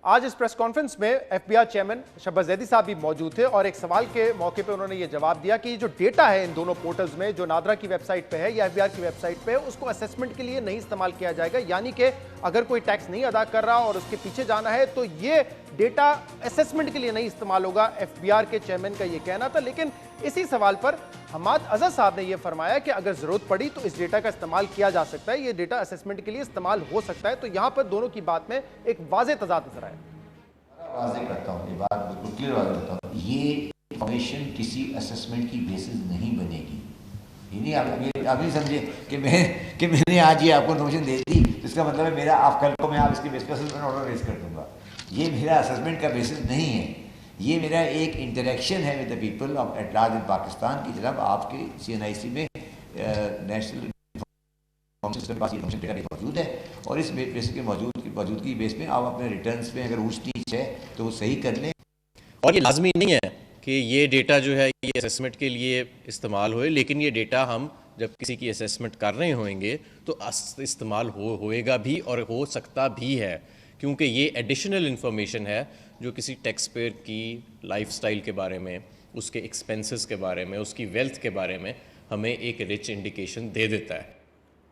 आज इस प्रेस कॉन्फ्रेंस में एफबीआर चेयरमैन शहबाज जैदी साहब भी मौजूद थे और एक सवाल के मौके पे उन्होंने ये जवाब दिया कि जो डेटा है इन दोनों पोर्टल्स में, जो नादरा की वेबसाइट पे है या एफबीआर की वेबसाइट पे है, उसको असेसमेंट के लिए नहीं इस्तेमाल किया जाएगा। यानी कि अगर कोई टैक्स नहीं अदा कर रहा और उसके पीछे जाना है तो ये डेटा असेसमेंट के लिए नहीं इस्तेमाल होगा। एफबीआर के चेयरमैन का ये कहना था। लेकिन इसी सवाल पर हमाद अजहर साहब ने यह फरमाया कि अगर जरूरत पड़ी तो इस डेटा का इस्तेमाल किया जा सकता है, ये डेटा असेसमेंट के लिए इस्तेमाल हो सकता है। तो यहां पर दोनों की बात में एक वाज़ेह तज़ाद नजर आया। वाज़ेह करता हूँ, ये बात बिल्कुल क्लियर वाज़ेह करता हूँ, ये इंफॉर्मेशन किसी असेसमेंट की बेसिस नहीं बनेगी। ये नहीं आप नहीं समझे कि मैंने आज ये आपको इन्फॉर्मेशन दे दी तो इसका मतलब है मेरा आप कल को मैं आप इसके बेस पर असेसमेंट ऑर्डर रेज कर दूंगा। ये मेरा असेसमेंट का बेसिस नहीं है, ये मेरा एक इंटरेक्शन है with the people of at large in Pakistan की जनाब आपके CNIC में नेशनल सिस्टम पास डेटा मौजूद है और इस बेस के मौजूदगी बेस में आप अपने रिटर्न्स में अगर ऊंच नीच है तो वो सही कर लें। और ये लाजमी नहीं है कि ये डेटा जो है ये असेसमेंट के लिए इस्तेमाल होए, लेकिन ये डेटा हम जब किसी की असेसमेंट कर रहे होंगे तो इस्तेमाल होएगा भी और हो सकता भी है, क्योंकि ये एडिशनल इन्फॉर्मेशन है जो किसी टैक्स पेयर की लाइफस्टाइल के बारे में, उसके एक्सपेंसेस के बारे में, उसकी वेल्थ के बारे में हमें एक रिच इंडिकेशन दे देता है।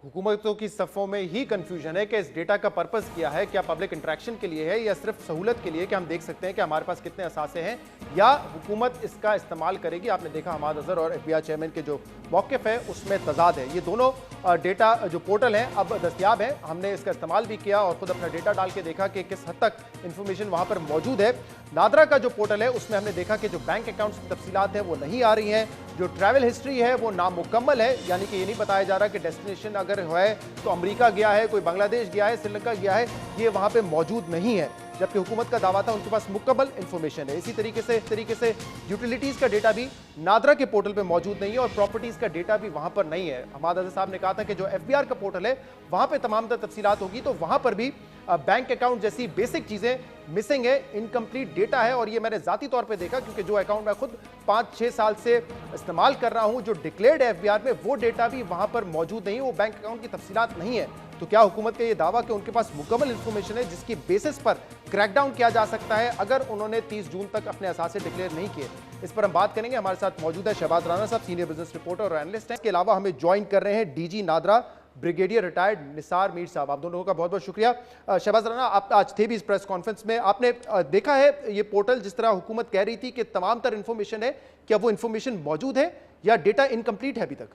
हुकूमतों की सफ़ों में ही कंफ्यूजन है कि इस डेटा का पर्पस क्या है, क्या पब्लिक इंटरेक्शन के लिए है या सिर्फ सहूलत के लिए कि हम देख सकते हैं कि हमारे पास कितने असासे हैं, या हुकूमत इसका इस्तेमाल करेगी। आपने देखा हमाद अजहर और एफबीआर चेयरमैन के जो मौक़िफ़ है उसमें तजाद है। ये दोनों डेटा जो पोर्टल हैं अब दस्तयाब है, हमने इसका इस्तेमाल भी किया और ख़ुद अपना डेटा डाल के देखा कि किस हद तक इन्फॉर्मेशन वहाँ पर मौजूद है। नादरा का जो पोर्टल है उसमें हमने देखा कि जो बैंक अकाउंट्स की तफसीलात हैं वो नहीं आ रही हैं, जो ट्रैवल हिस्ट्री है वो नामुकम्मल है, यानी कि ये नहीं बताया जा रहा कि डेस्टिनेशन अगर है तो अमेरिका गया है, कोई बांग्लादेश गया है, श्रीलंका गया है, ये वहाँ पे मौजूद नहीं है, जबकि हुकूमत का दावा था उनके पास मुकम्मल इन्फॉर्मेशन है। इसी तरीके से यूटिलिटीज़ का डेटा भी नादरा के पोर्टल पे मौजूद नहीं है और प्रॉपर्टीज़ का डेटा भी वहाँ पर नहीं है। हमाद अजहर साहब ने कहा था कि जो एफबीआर का पोर्टल है वहाँ पर तमाम तफसीलात होगी, तो वहाँ पर भी बैंक अकाउंट जैसी बेसिक चीज़ें मिसिंग है, इनकम्प्लीट डेटा है। और ये मैंने ज़ाती तौर पे देखा क्योंकि जो अकाउंट मैं खुद 5-6 साल से इस्तेमाल कर रहा हूँ, जो डिक्लेयर्ड है एफबीआर में, वो डेटा भी वहाँ पर मौजूद नहीं है, वो बैंक अकाउंट की तफसीलात नहीं है। तो क्या हुकूमत का ये दावा कि उनके पास मुकम्मल इन्फॉर्मेशन है जिसकी बेसिस पर क्रैकडाउन किया जा सकता है अगर उन्होंने 30 जून तक अपने असासे डिक्लेयर नहीं किए? इस पर हम बात करेंगे। हमारे साथ मौजूद है शहबाज राना साहब, सीनियर बिजनेस रिपोर्टर और एनालिस्ट हैं। इसके अलावा हमें ज्वाइन कर रहे हैं DG NADRA brigadier retired Nisar Mir साहब। आप दोनों का बहुत बहुत शुक्रिया। शहबाज राना, आप आज थे भी इस प्रेस कॉन्फ्रेंस में, आपने देखा है ये पोर्टल जिस तरह हुकूमत कह रही थी कि तमाम तर इन्फॉर्मेशन है, क्या वो इन्फॉर्मेशन मौजूद है या डेटा इनकम्प्लीट है अभी तक?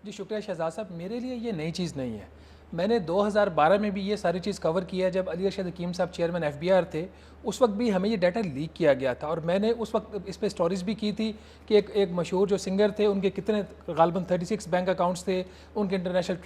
जी शुक्रिया शहजाद साहब, मेरे लिए ये नई चीज़ नहीं है। मैंने 2012 में भी ये सारी चीज़ कवर किया है, जब अली अरशद हकीम साहब चेयरमैन FBR थे। उस वक्त भी हमें ये डाटा लीक किया गया था और मैंने उस वक्त इस पर स्टोरीज़ भी की थी कि एक मशहूर जो सिंगर थे, उनके कितने गालबन 36 बैंक अकाउंट्स थे, उनके इंटरनेशनल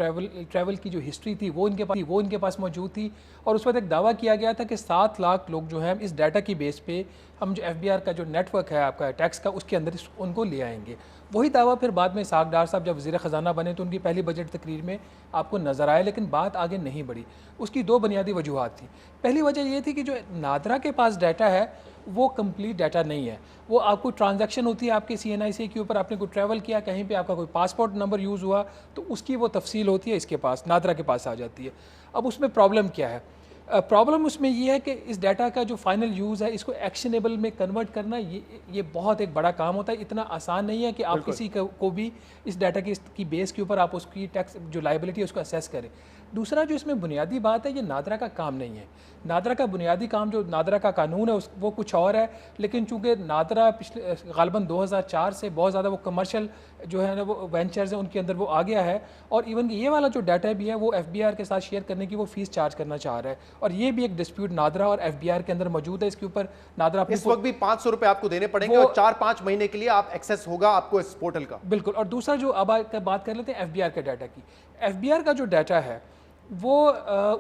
ट्रैवल की जो हिस्ट्री थी वो इनके पास मौजूद थी। और उस वक्त एक दावा किया गया था कि 7 लाख लोग जो हैं इस डाटा की बेस पे हम जो FBR का जो नेटवर्क है आपका टैक्स का, उसके अंदर उनको ले आएंगे। वही दावा फिर बाद में इसहाक डार साहब जब वज़ीर ख़जाना बने तो उनकी पहली बजट तकरीर में आपको नज़र आया, लेकिन बात आगे नहीं बढ़ी। उसकी 2 बुनियादी वजूहात थी। पहली वजह ये थी कि जो नादरा के पास डाटा है वो कंप्लीट डाटा नहीं है। वो आपको ट्रांजैक्शन होती है आपके CNIC के ऊपर, आपने कोई ट्रैवल किया, कहीं पे आपका कोई पासपोर्ट नंबर यूज़ हुआ तो उसकी वो तफसील होती है, इसके पास नादरा के पास आ जाती है। अब उसमें प्रॉब्लम क्या है? प्रॉब्लम उसमें ये है कि इस डाटा का जो फाइनल यूज़ है इसको एक्शनेबल में कन्वर्ट करना ये बहुत एक बड़ा काम होता है। इतना आसान नहीं है कि आप किसी को भी इस डाटा की बेस के ऊपर आप उसकी टैक्स जो लाइबिलिटी है उसको असेस करें। दूसरा जो इसमें बुनियादी बात है, ये नादरा का काम नहीं है। नादरा का बुनियादी काम जो नादरा का कानून है वो कुछ और है, लेकिन चूंकि नादरा पिछले गालबन 2004 से बहुत ज़्यादा वो कमर्शियल जो है ना वो वेंचर्स हैं उनके अंदर वो आ गया है, और इवन ये वाला जो डाटा भी है वो FBR के साथ शेयर करने की वो फीस चार्ज करना चाह रहा है, और ये भी एक डिस्प्यूट नादरा और FBR के अंदर मौजूद है। इसके ऊपर नादरा इस वक्त भी 500 रुपए आपको देने पड़ेंगे और 4-5 महीने के लिए आप एक्सेस होगा आपको इस पोर्टल का। बिल्कुल। और दूसरा जो अब बात कर लेते हैं FBR के डाटा की। FBR का जो डाटा है वो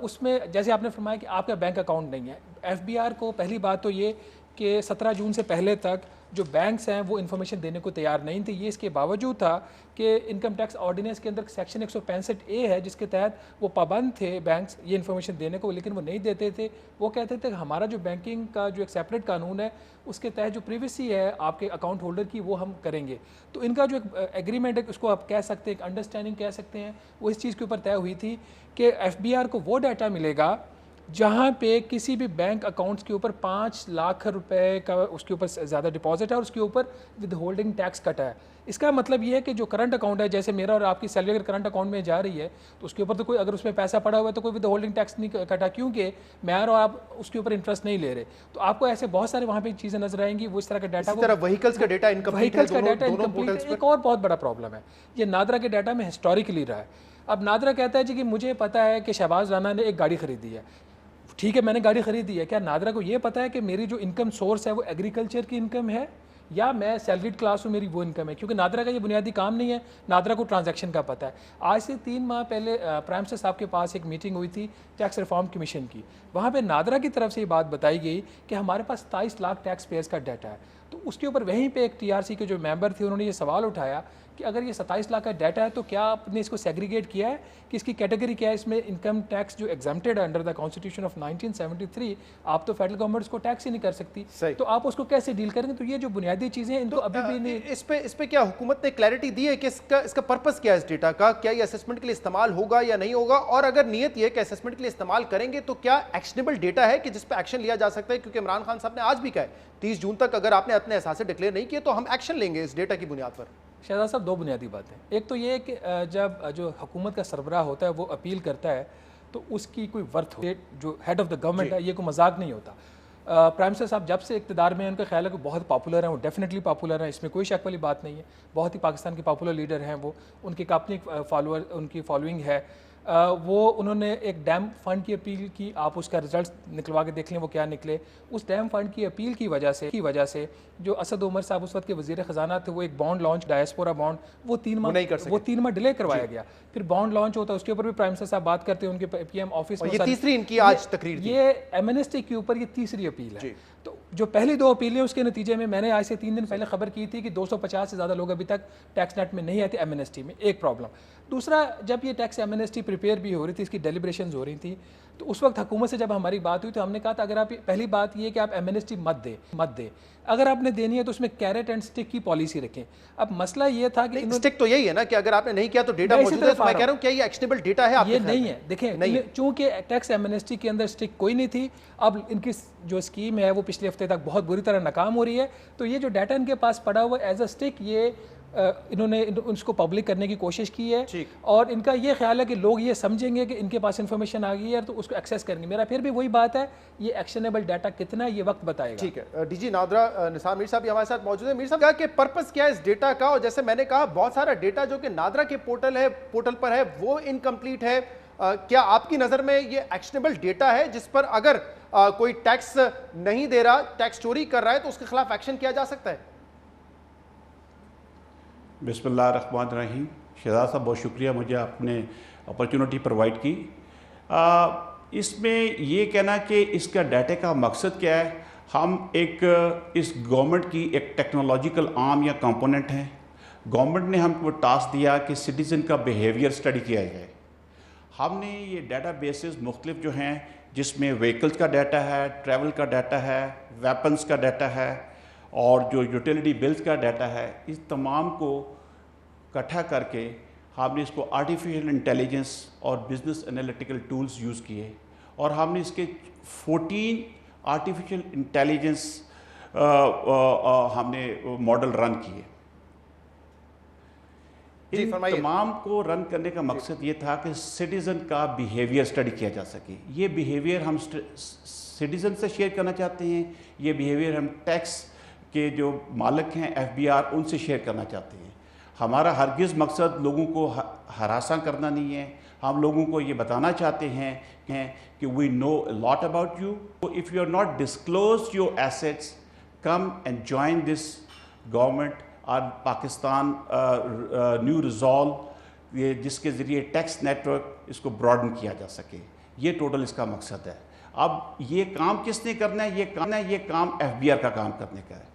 उसमें जैसे आपने फरमाया कि आपका बैंक अकाउंट नहीं है। FBR को पहली बात तो ये कि 17 जून से पहले तक जो बैंक्स हैं वो इन्फॉर्मेशन देने को तैयार नहीं थे। ये इसके बावजूद था कि इनकम टैक्स ऑर्डिनेंस के अंदर सेक्शन 165A है जिसके तहत वो पाबंद थे बैंक्स ये इन्फॉर्मेशन देने को, लेकिन वो नहीं देते थे। वो कहते थे कि हमारा जो बैंकिंग का जो एक सेपरेट कानून है उसके तहत जो प्रिवेसी है आपके अकाउंट होल्डर की वो हम करेंगे। तो इनका जो एक एग्रीमेंट है उसको आप कह सकते हैं, एक अंडरस्टैंडिंग कह सकते हैं, वो इस चीज़ के ऊपर तय हुई थी कि FBR को वो डाटा मिलेगा जहाँ पे किसी भी बैंक अकाउंट्स के ऊपर 5 लाख रुपए का उसके ऊपर ज़्यादा डिपॉजिट है और उसके ऊपर विद होल्डिंग टैक्स कटा है। इसका मतलब ये है कि जो करंट अकाउंट है, जैसे मेरा और आपकी सैलरी अगर करंट अकाउंट में जा रही है तो उसके ऊपर तो कोई, अगर उसमें पैसा पड़ा हुआ है तो कोई विद होल्डिंग टैक्स नहीं कटा, क्योंकि मैं और आप उसके ऊपर इंटरेस्ट नहीं ले रहे। तो आपको ऐसे बहुत सारे वहाँ पे चीज़ें नजर आएंगी। वो इस तरह का डाटा, व्हीकल्स का डाटा इनकम्प्लीट है। एक और बहुत बड़ा प्रॉब्लम है, ये नादरा के डाटा में हिस्टोरिकली रहा है। अब नादरा कहता है जी कि मुझे पता है कि शहबाज राना ने एक गाड़ी खरीदी है। ठीक है, मैंने गाड़ी खरीदी है, क्या नादरा को ये पता है कि मेरी जो इनकम सोर्स है वो एग्रीकल्चर की इनकम है या मैं सैलरीड क्लास हूँ, मेरी वो इनकम है? क्योंकि नादरा का ये बुनियादी काम नहीं है, नादरा को ट्रांजैक्शन का पता है। आज से 3 माह पहले प्राइम मिनिस्टर साहब के पास एक मीटिंग हुई थी टैक्स रिफॉर्म कमीशन की। वहाँ पे नादरा की तरफ से ये बात बताई गई कि हमारे पास 27 लाख टैक्स पेयर्स का डाटा है। तो उसके ऊपर वहीं पे एक TRC के जो मेंबर थे उन्होंने ये सवाल उठाया कि अगर ये 27 लाख का डाटा है तो क्या आपने इसको सेग्रीगेट किया है कि इसकी कैटेगरी क्या है? इसमें इनकम टैक्स जो एग्जम्प्टेड है अंडर द कॉन्स्टिट्यूशन ऑफ 1973, आप तो फेडरल गवर्नमेंट उसको टैक्स ही नहीं कर सकती, तो आप उसको कैसे डील करेंगे? तो ये जो बुनियादी चीज़ें इनको अभी भी नहीं। इस पे क्या हुकूमत ने क्लैरिटी दी है कि इसका पर्पस क्या है इस डेटा का? क्या ये असेसमेंट के लिए इस्तेमाल होगा या नहीं होगा? और अगर नीयत ये कि असेसमेंट के लिए इस्तेमाल करेंगे तो क्या एक्शनेबल डेटा है कि जिस पर एक्शन लिया जा सकता है? क्योंकि इमरान खान साहब ने आज भी कहा है 30 जून तक अगर आपने अपने एहसास डिक्लेयर नहीं किए तो हम एक्शन लेंगे इस डेटा की बुनियाद पर। शहजाद साहब, 2 बुनियादी बातें। एक तो ये है कि जब जो हुकूमत का सरबराह होता है वो अपील करता है तो उसकी कोई वर्थ हो, जो हेड ऑफ द गवर्नमेंट है, ये कोई मजाक नहीं होता। प्राइम मिनिस्टर साहब जब से इक़्तिदार में उनका ख्याल है कि बहुत पॉपुलर हैं, वो डेफिनेटली पॉपुलर हैं, इसमें कोई शक वाली बात नहीं है। बहुत ही पाकिस्तान के पॉपुलर लीडर हैं वो, उनकी एक अपनी उनकी फॉलोइंग है। वो उन्होंने एक डैम फंड की अपील की, आप उसका रिजल्ट निकलवा के देख लें वो क्या निकले। उस डैम फंड की अपील की वजह से जो असद उमर साहब उस वक्त के वजीर ख़जाना थे, वो एक बॉन्ड लॉन्च, डायस्पोरा बॉन्ड, वो 3 माह डिले करवाया गया। फिर बॉन्ड लॉन्च होता है, उसके ऊपर भी प्राइम मिनिस्टर साहब बात करते हैं उनके PM ऑफिस में। ये तीसरी इनकी आज तकरीर थी। ये एमनेस्टी के ऊपर ये तीसरी अपील है। तो जो पहली 2 अपीलें उसके नतीजे में मैंने आज से 3 दिन पहले खबर की थी कि 250 से ज़्यादा लोग अभी तक टैक्स नेट में नहीं आए थे एमनेस्टी में। एक प्रॉब्लम। दूसरा, जब ये टैक्स एमनेस्टी प्रिपेयर भी हो रही थी, इसकी डेलिब्रेशंस हो रही थी, तो उस वक्त हुकूमत से जब हमारी बात हुई तो हमने कहा था अगर आप, पहली बात ये कि आप एमनेस्टी मत दे, अगर आपने देनी है तो उसमें कैरेट एंड स्टिक की पॉलिसी रखें। अब मसला ये था कि स्टिक तो यही है ना कि अगर आपने नहीं किया तो डेटा मौजूद है। तो मैं कह रहा हूं क्या ये एक्शनेबल डेटा है? ये नहीं है। देखें, चूंकि टैक्स एमनेस्टी के अंदर स्टिक कोई नहीं थी, अब इनकी जो स्कीम है वो पिछले हफ्ते तक बहुत बुरी तरह नाकाम हो रही है। तो ये जो डाटा इनके पास पड़ा हुआ एज अ स्टिक, ये इन्होंने उसको पब्लिक करने की कोशिश की है और इनका ये ख्याल है कि लोग ये समझेंगे कि इनके पास इन्फॉर्मेशन आ गई है तो उसको एक्सेस करेंगे। मेरा फिर भी वही बात है, ये एक्शनेबल डाटा कितना है ये वक्त बताएगा। ठीक है, डीजी नादरा निसार मीर साहब हमारे साथ मौजूद है। मीर साहब क्या कि पर्पस क्या है इस डेटा का, और जैसे मैंने कहा बहुत सारा डेटा जो कि नादरा के पोर्टल पर है वो इनकम्प्लीट है। क्या आपकी नजर में ये एक्शनेबल डेटा है जिस पर अगर कोई टैक्स नहीं दे रहा, टैक्स चोरी कर रहा है तो उसके खिलाफ एक्शन किया जा सकता है? बिस्मिल्लाहिर्रहमानिर्रहीम। शहजाद साहब बहुत शुक्रिया मुझे आपने अपॉर्चुनिटी प्रोवाइड की। इसमें ये कहना कि इसका डाटा का मकसद क्या है, हम इस गवर्नमेंट की एक टेक्नोलॉजिकल आर्म या कंपोनेंट हैं। गवर्नमेंट ने हमको टास्क दिया कि सिटीज़न का बिहेवियर स्टडी किया जाए। हमने ये डाटा बेसिस मुख्तलिफ जो हैं जिसमें व्हीकल्स का डाटा है, ट्रैवल का डाटा है, वेपन्स का डाटा है और जो यूटिलिटी बिल्स का डाटा है, इस तमाम को इकट्ठा करके हमने इसको आर्टिफिशियल इंटेलिजेंस और बिजनेस एनालिटिकल टूल्स यूज़ किए और हमने इसके 14 आर्टिफिशियल इंटेलिजेंस हमने मॉडल रन किए। इन तमाम को रन करने का मकसद ये था कि सिटीज़न का बिहेवियर स्टडी किया जा सके। ये बिहेवियर हम सिटीज़न से शेयर करना चाहते हैं, ये बिहेवियर हम टैक्स के जो मालिक हैं FBR उनसे शेयर करना चाहते हैं। हमारा हरगिज़ मकसद लोगों को हरासा करना नहीं है। हम लोगों को ये बताना चाहते हैं कि we know a lot about you, if you are not disclose your assets come and join this government और पाकिस्तान न्यू रिजॉल्व, ये जिसके ज़रिए टैक्स नेटवर्क इसको ब्रॉडन किया जा सके। ये टोटल इसका मकसद है। अब ये काम किसने करना है? ये काम FBR का काम करने का है।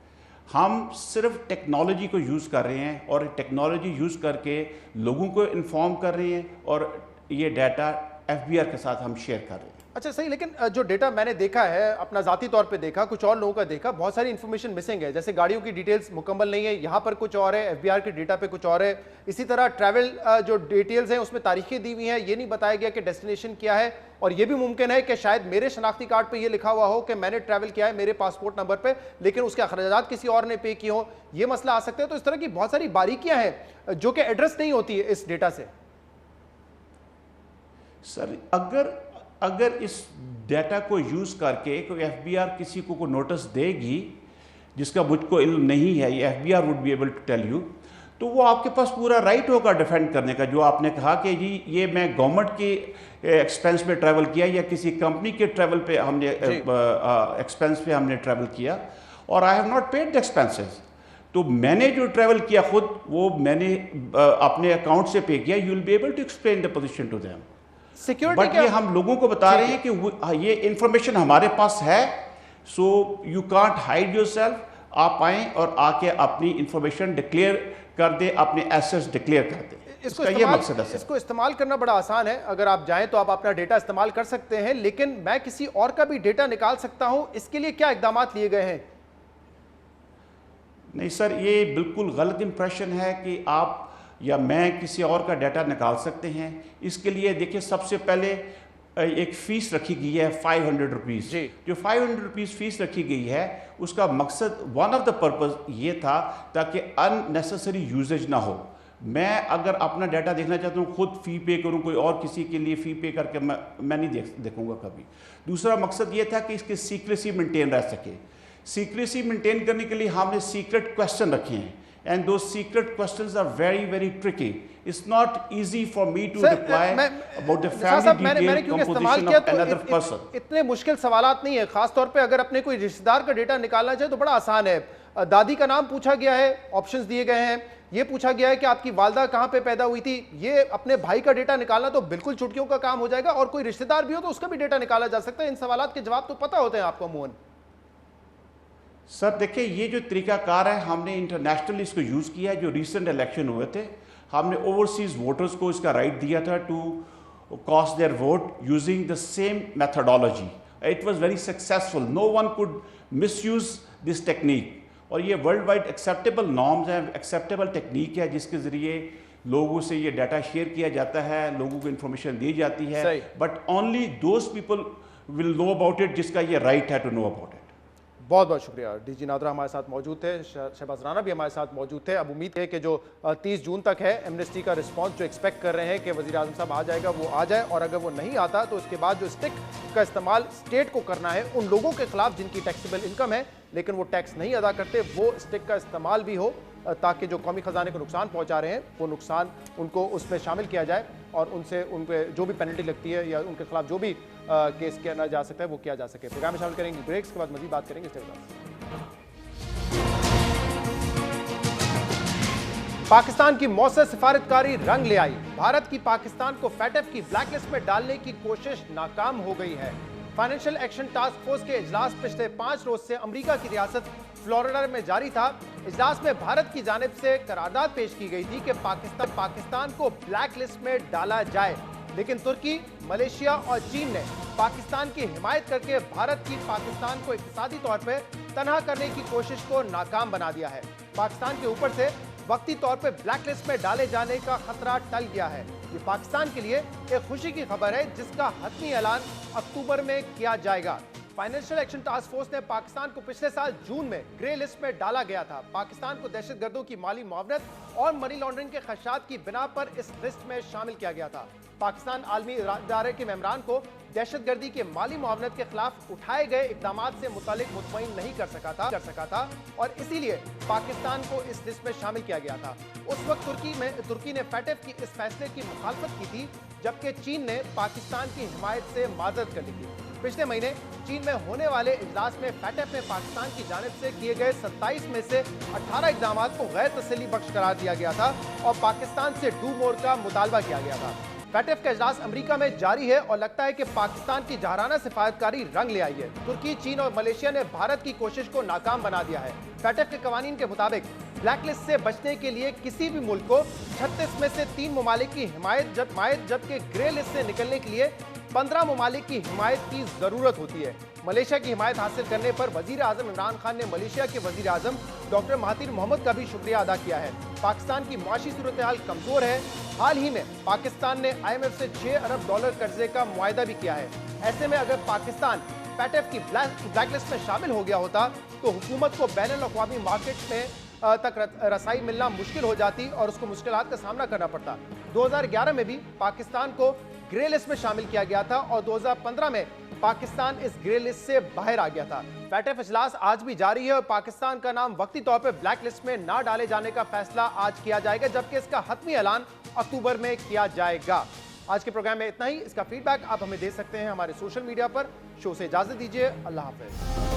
हम सिर्फ टेक्नोलॉजी को यूज़ कर रहे हैं और टेक्नोलॉजी यूज़ करके लोगों को इन्फॉर्म कर रहे हैं और ये डाटा FBR के साथ हम शेयर कर रहे हैं। अच्छा सही, लेकिन जो डेटा मैंने देखा है, अपना ज़ाती तौर पे देखा, कुछ और लोगों का देखा, बहुत सारी इन्फॉर्मेशन मिसिंग है। जैसे गाड़ियों की डिटेल्स मुकम्मल नहीं है, यहाँ पर कुछ और है, FBR के डेटा पे कुछ और है। इसी तरह ट्रैवल जो डिटेल्स हैं उसमें तारीखें दी हुई हैं, ये नहीं बताया गया कि डेस्टिनेशन क्या है। और ये भी मुमकिन है कि शायद मेरे शनाख्ती कार्ड पे ये लिखा हुआ हो कि मैंने ट्रैवल किया है मेरे पासपोर्ट नंबर पे, लेकिन उसके अखराजात किसी और ने पे किए हो, ये मसला आ सकता है। तो इस तरह की बहुत सारी बारीकियां हैं जो कि एड्रेस नहीं होती है इस डेटा से। सर अगर इस डाटा को यूज़ करके कोई FBR किसी को नोटिस देगी जिसका मुझको इल्म नहीं है, ये FBR would be able to tell you, तो वो आपके पास पूरा राइट होगा डिफेंड करने का। जो आपने कहा कि जी ये मैं गवर्नमेंट के एक्सपेंस पे ट्रैवल किया या किसी कंपनी के ट्रैवल पे हमने एक्सपेंस पे हमने ट्रैवल किया और I have not paid the expenses, तो मैंने जो ट्रैवल किया खुद वो मैंने अपने अकाउंट से पे किया। You will be able to explain the position to them. Security but ये हम लोगों को बता रहे हैं कि ये इंफॉर्मेशन हमारे पास है, so you can't hide yourself. आप आए और आके अपनी इंफॉर्मेशन डिक्लेयर कर दे, अपने एसेट्स डिक्लेयर कर दे। इसको इस्तेमाल करना बड़ा आसान है। अगर आप जाएं तो आप अपना डेटा इस्तेमाल कर सकते हैं, लेकिन मैं किसी और का भी डेटा निकाल सकता हूं, इसके लिए क्या इकदाम लिए गए हैं? नहीं सर, ये बिल्कुल गलत इंप्रेशन है कि आप या मैं किसी और का डाटा निकाल सकते हैं। इसके लिए देखिए, सबसे पहले एक फ़ीस रखी गई है 500 रुपीज़। जो 500 रुपीज़ फ़ीस रखी गई है उसका मकसद, वन ऑफ द पर्पज़ ये था ताकि अननेसेसरी यूजेज ना हो। मैं अगर अपना डाटा देखना चाहता हूँ खुद फ़ी पे करूँ, कोई और किसी के लिए फ़ी पे करके मैं नहीं देखूँगा कभी। दूसरा मकसद ये था कि इसकी सीक्रेसी मेंटेन रह सके। सीक्रेसी मेंटेन करने के लिए हमने सीक्रेट क्वेश्चन रखे हैं, and those secret questions are very very tricky. It's not easy for me to reply about the family detail composition of another person. इतने मुश्किल सवालात नहीं है, खास तौर पे अगर अपने कोई रिश्तेदार का डेटा निकालना चाहे तो बड़ा आसान है। दादी का नाम पूछा गया है, ऑप्शंस दिए गए हैं, ये पूछा गया है कि आपकी वालदा कहाँ पे पैदा हुई थी। ये अपने भाई का डेटा निकालना तो बिल्कुल चुटकियों का काम हो जाएगा, और कोई रिश्तेदार भी हो तो उसका भी डेटा निकाला जा सकता है। इन सवालात के जवाब तो पता होते हैं आपको मोहन। सर देखिए, ये जो तरीकाकार है हमने इंटरनेशनली इसको यूज़ किया है। जो रिसेंट इलेक्शन हुए थे हमने ओवरसीज़ वोटर्स को इसका राइट दिया था to cast their vote using the same methodology. It was very successful, no one could misuse this technique. और ये वर्ल्ड वाइड एक्सेप्टेबल नॉर्म्स हैं, एक्सेप्टेबल टेक्निक है जिसके ज़रिए लोगों से ये डाटा शेयर किया जाता है, लोगों को इन्फॉर्मेशन दी जाती है, but only those people will know about it जिसका ये राइट है टू नो अबाउट इट। बहुत बहुत शुक्रिया। डीजी नादरा हमारे साथ मौजूद थे, शहबाज राना भी हमारे साथ मौजूद थे। अब उम्मीद है कि जो 30 जून तक है एमनेस्टी का रिस्पांस जो एक्सपेक्ट कर रहे हैं कि वज़ीर आज़म साहब आ जाएगा, वो आ जाए, और अगर वो नहीं आता तो उसके बाद जो स्टिक का इस्तेमाल स्टेट को करना है उन लोगों के खिलाफ जिनकी टैक्सेबल इनकम है लेकिन वो टैक्स नहीं अदा करते, वो स्टिक का इस्तेमाल भी हो ताकि जो कौमी खजाने को नुकसान पहुंचा रहे हैं वो नुकसान उनको उसमें शामिल किया जाए और उनसे उन पर जो भी पेनल्टी लगती है या उनके खिलाफ जो भी केस किया जा सकता है वो किया जा सके। प्रोग्राम में शामिल करेंगे ब्रेक्स के बाद मजीद बात करेंगे। पाकिस्तान की मौसर सिफारतकारी रंग ले आई। भारत की पाकिस्तान को फैटफ की ब्लैकलिस्ट में डालने की कोशिश नाकाम हो गई है। फाइनेंशियल एक्शन टास्क फोर्स के इजलास पिछले 5 रोज से अमेरिका की रियासत फ्लोरिडा में जारी था। इजलास में भारत की जानिब से करारदाद पेश की गई थी कि पाकिस्तान को ब्लैक लिस्ट में डाला जाए, लेकिन तुर्की, मलेशिया और चीन ने पाकिस्तान की हिमायत करके भारत की पाकिस्तान को इक्तिसादी तौर पर तनहा करने की कोशिश को नाकाम बना दिया है। पाकिस्तान के ऊपर से वक्ती तौर पर ब्लैक लिस्ट में डाले जाने का खतरा टल गया है। ये पाकिस्तान के लिए एक खुशी की खबर है जिसका हतमी ऐलान अक्टूबर में किया जाएगा। फाइनेंशियल एक्शन टास्क फोर्स ने पाकिस्तान को पिछले साल जून में ग्रे लिस्ट में डाला गया था। पाकिस्तान को दहशतगर्दों की माली मुआवनत और मनी लॉन्ड्रिंग के खदशात की बिना पर इस लिस्ट में शामिल किया गया था। पाकिस्तान आलमी इदारे के मेंबरान को दहशतगर्दी के माली मुआवनत के खिलाफ उठाए गए इकदामात से मुतालिक मुतमईन नहीं कर सका था और इसीलिए पाकिस्तान को इस लिस्ट में शामिल किया गया था। उस वक्त तुर्की ने फैटफ की इस फैसले की मुखालफत की थी, जबकि चीन ने पाकिस्तान की हिमायत से माजरत कर ली थी। पिछले महीने चीन में होने वाले इजलास में फैटफ में पाकिस्तान की जानिब से किए गए 27 में से 18 इकदामात को गैर तसल्ली बख्श करार दिया गया था और पाकिस्तान से डू मोर का मुतालबा किया गया था। फैटफ का इजलास अमेरिका में जारी है और लगता है कि पाकिस्तान की जहराना सिफारतकारी रंग ले आई है। तुर्की, चीन और मलेशिया ने भारत की कोशिश को नाकाम बना दिया है। फैटफ के कवानीन के मुताबिक ब्लैकलिस्ट से बचने के लिए किसी भी मुल्क को 36 में से 3 ममालिक की हिमायत जबकि ग्रे लिस्ट से निकलने के लिए 15 ममालिक की हिमायत की जरूरत होती है। मलेशिया की हिमायत हासिल करने पर वजीर आजम इमरान खान ने मलेशिया के वजीर आजम डॉक्टर महातिर मोहम्मद का भी शुक्रिया अदा किया है। पाकिस्तान की माशी सूरत हाल कमजोर है। हाल ही में पाकिस्तान ने IMF से $6 अरब कर्जे का मुआहदा भी किया है। ऐसे में अगर पाकिस्तान फैटफ की ब्लैकलिस्ट में शामिल हो गया होता तो हुकूमत को बैनुल अक़वामी मार्केट में तक रसाई मिलना मुश्किल हो जाती और उसको मुश्किलात का सामना करना पड़ता। 2011 में भी पाकिस्तान को ग्रे लिस्ट में शामिल किया गया था और 2015 में पाकिस्तान इस ग्रे लिस्ट से बाहर आ गया था। फैटफ इजलास आज भी जारी है और पाकिस्तान का नाम वक्ती तौर पर ब्लैक लिस्ट में ना डाले जाने का फैसला आज किया जाएगा, जबकि इसका हतमी ऐलान अक्टूबर में किया जाएगा। आज के प्रोग्राम में इतना ही। इसका फीडबैक आप हमें दे सकते हैं हमारे सोशल मीडिया पर। शो से इजाजत दीजिए। अल्लाह हाफिज।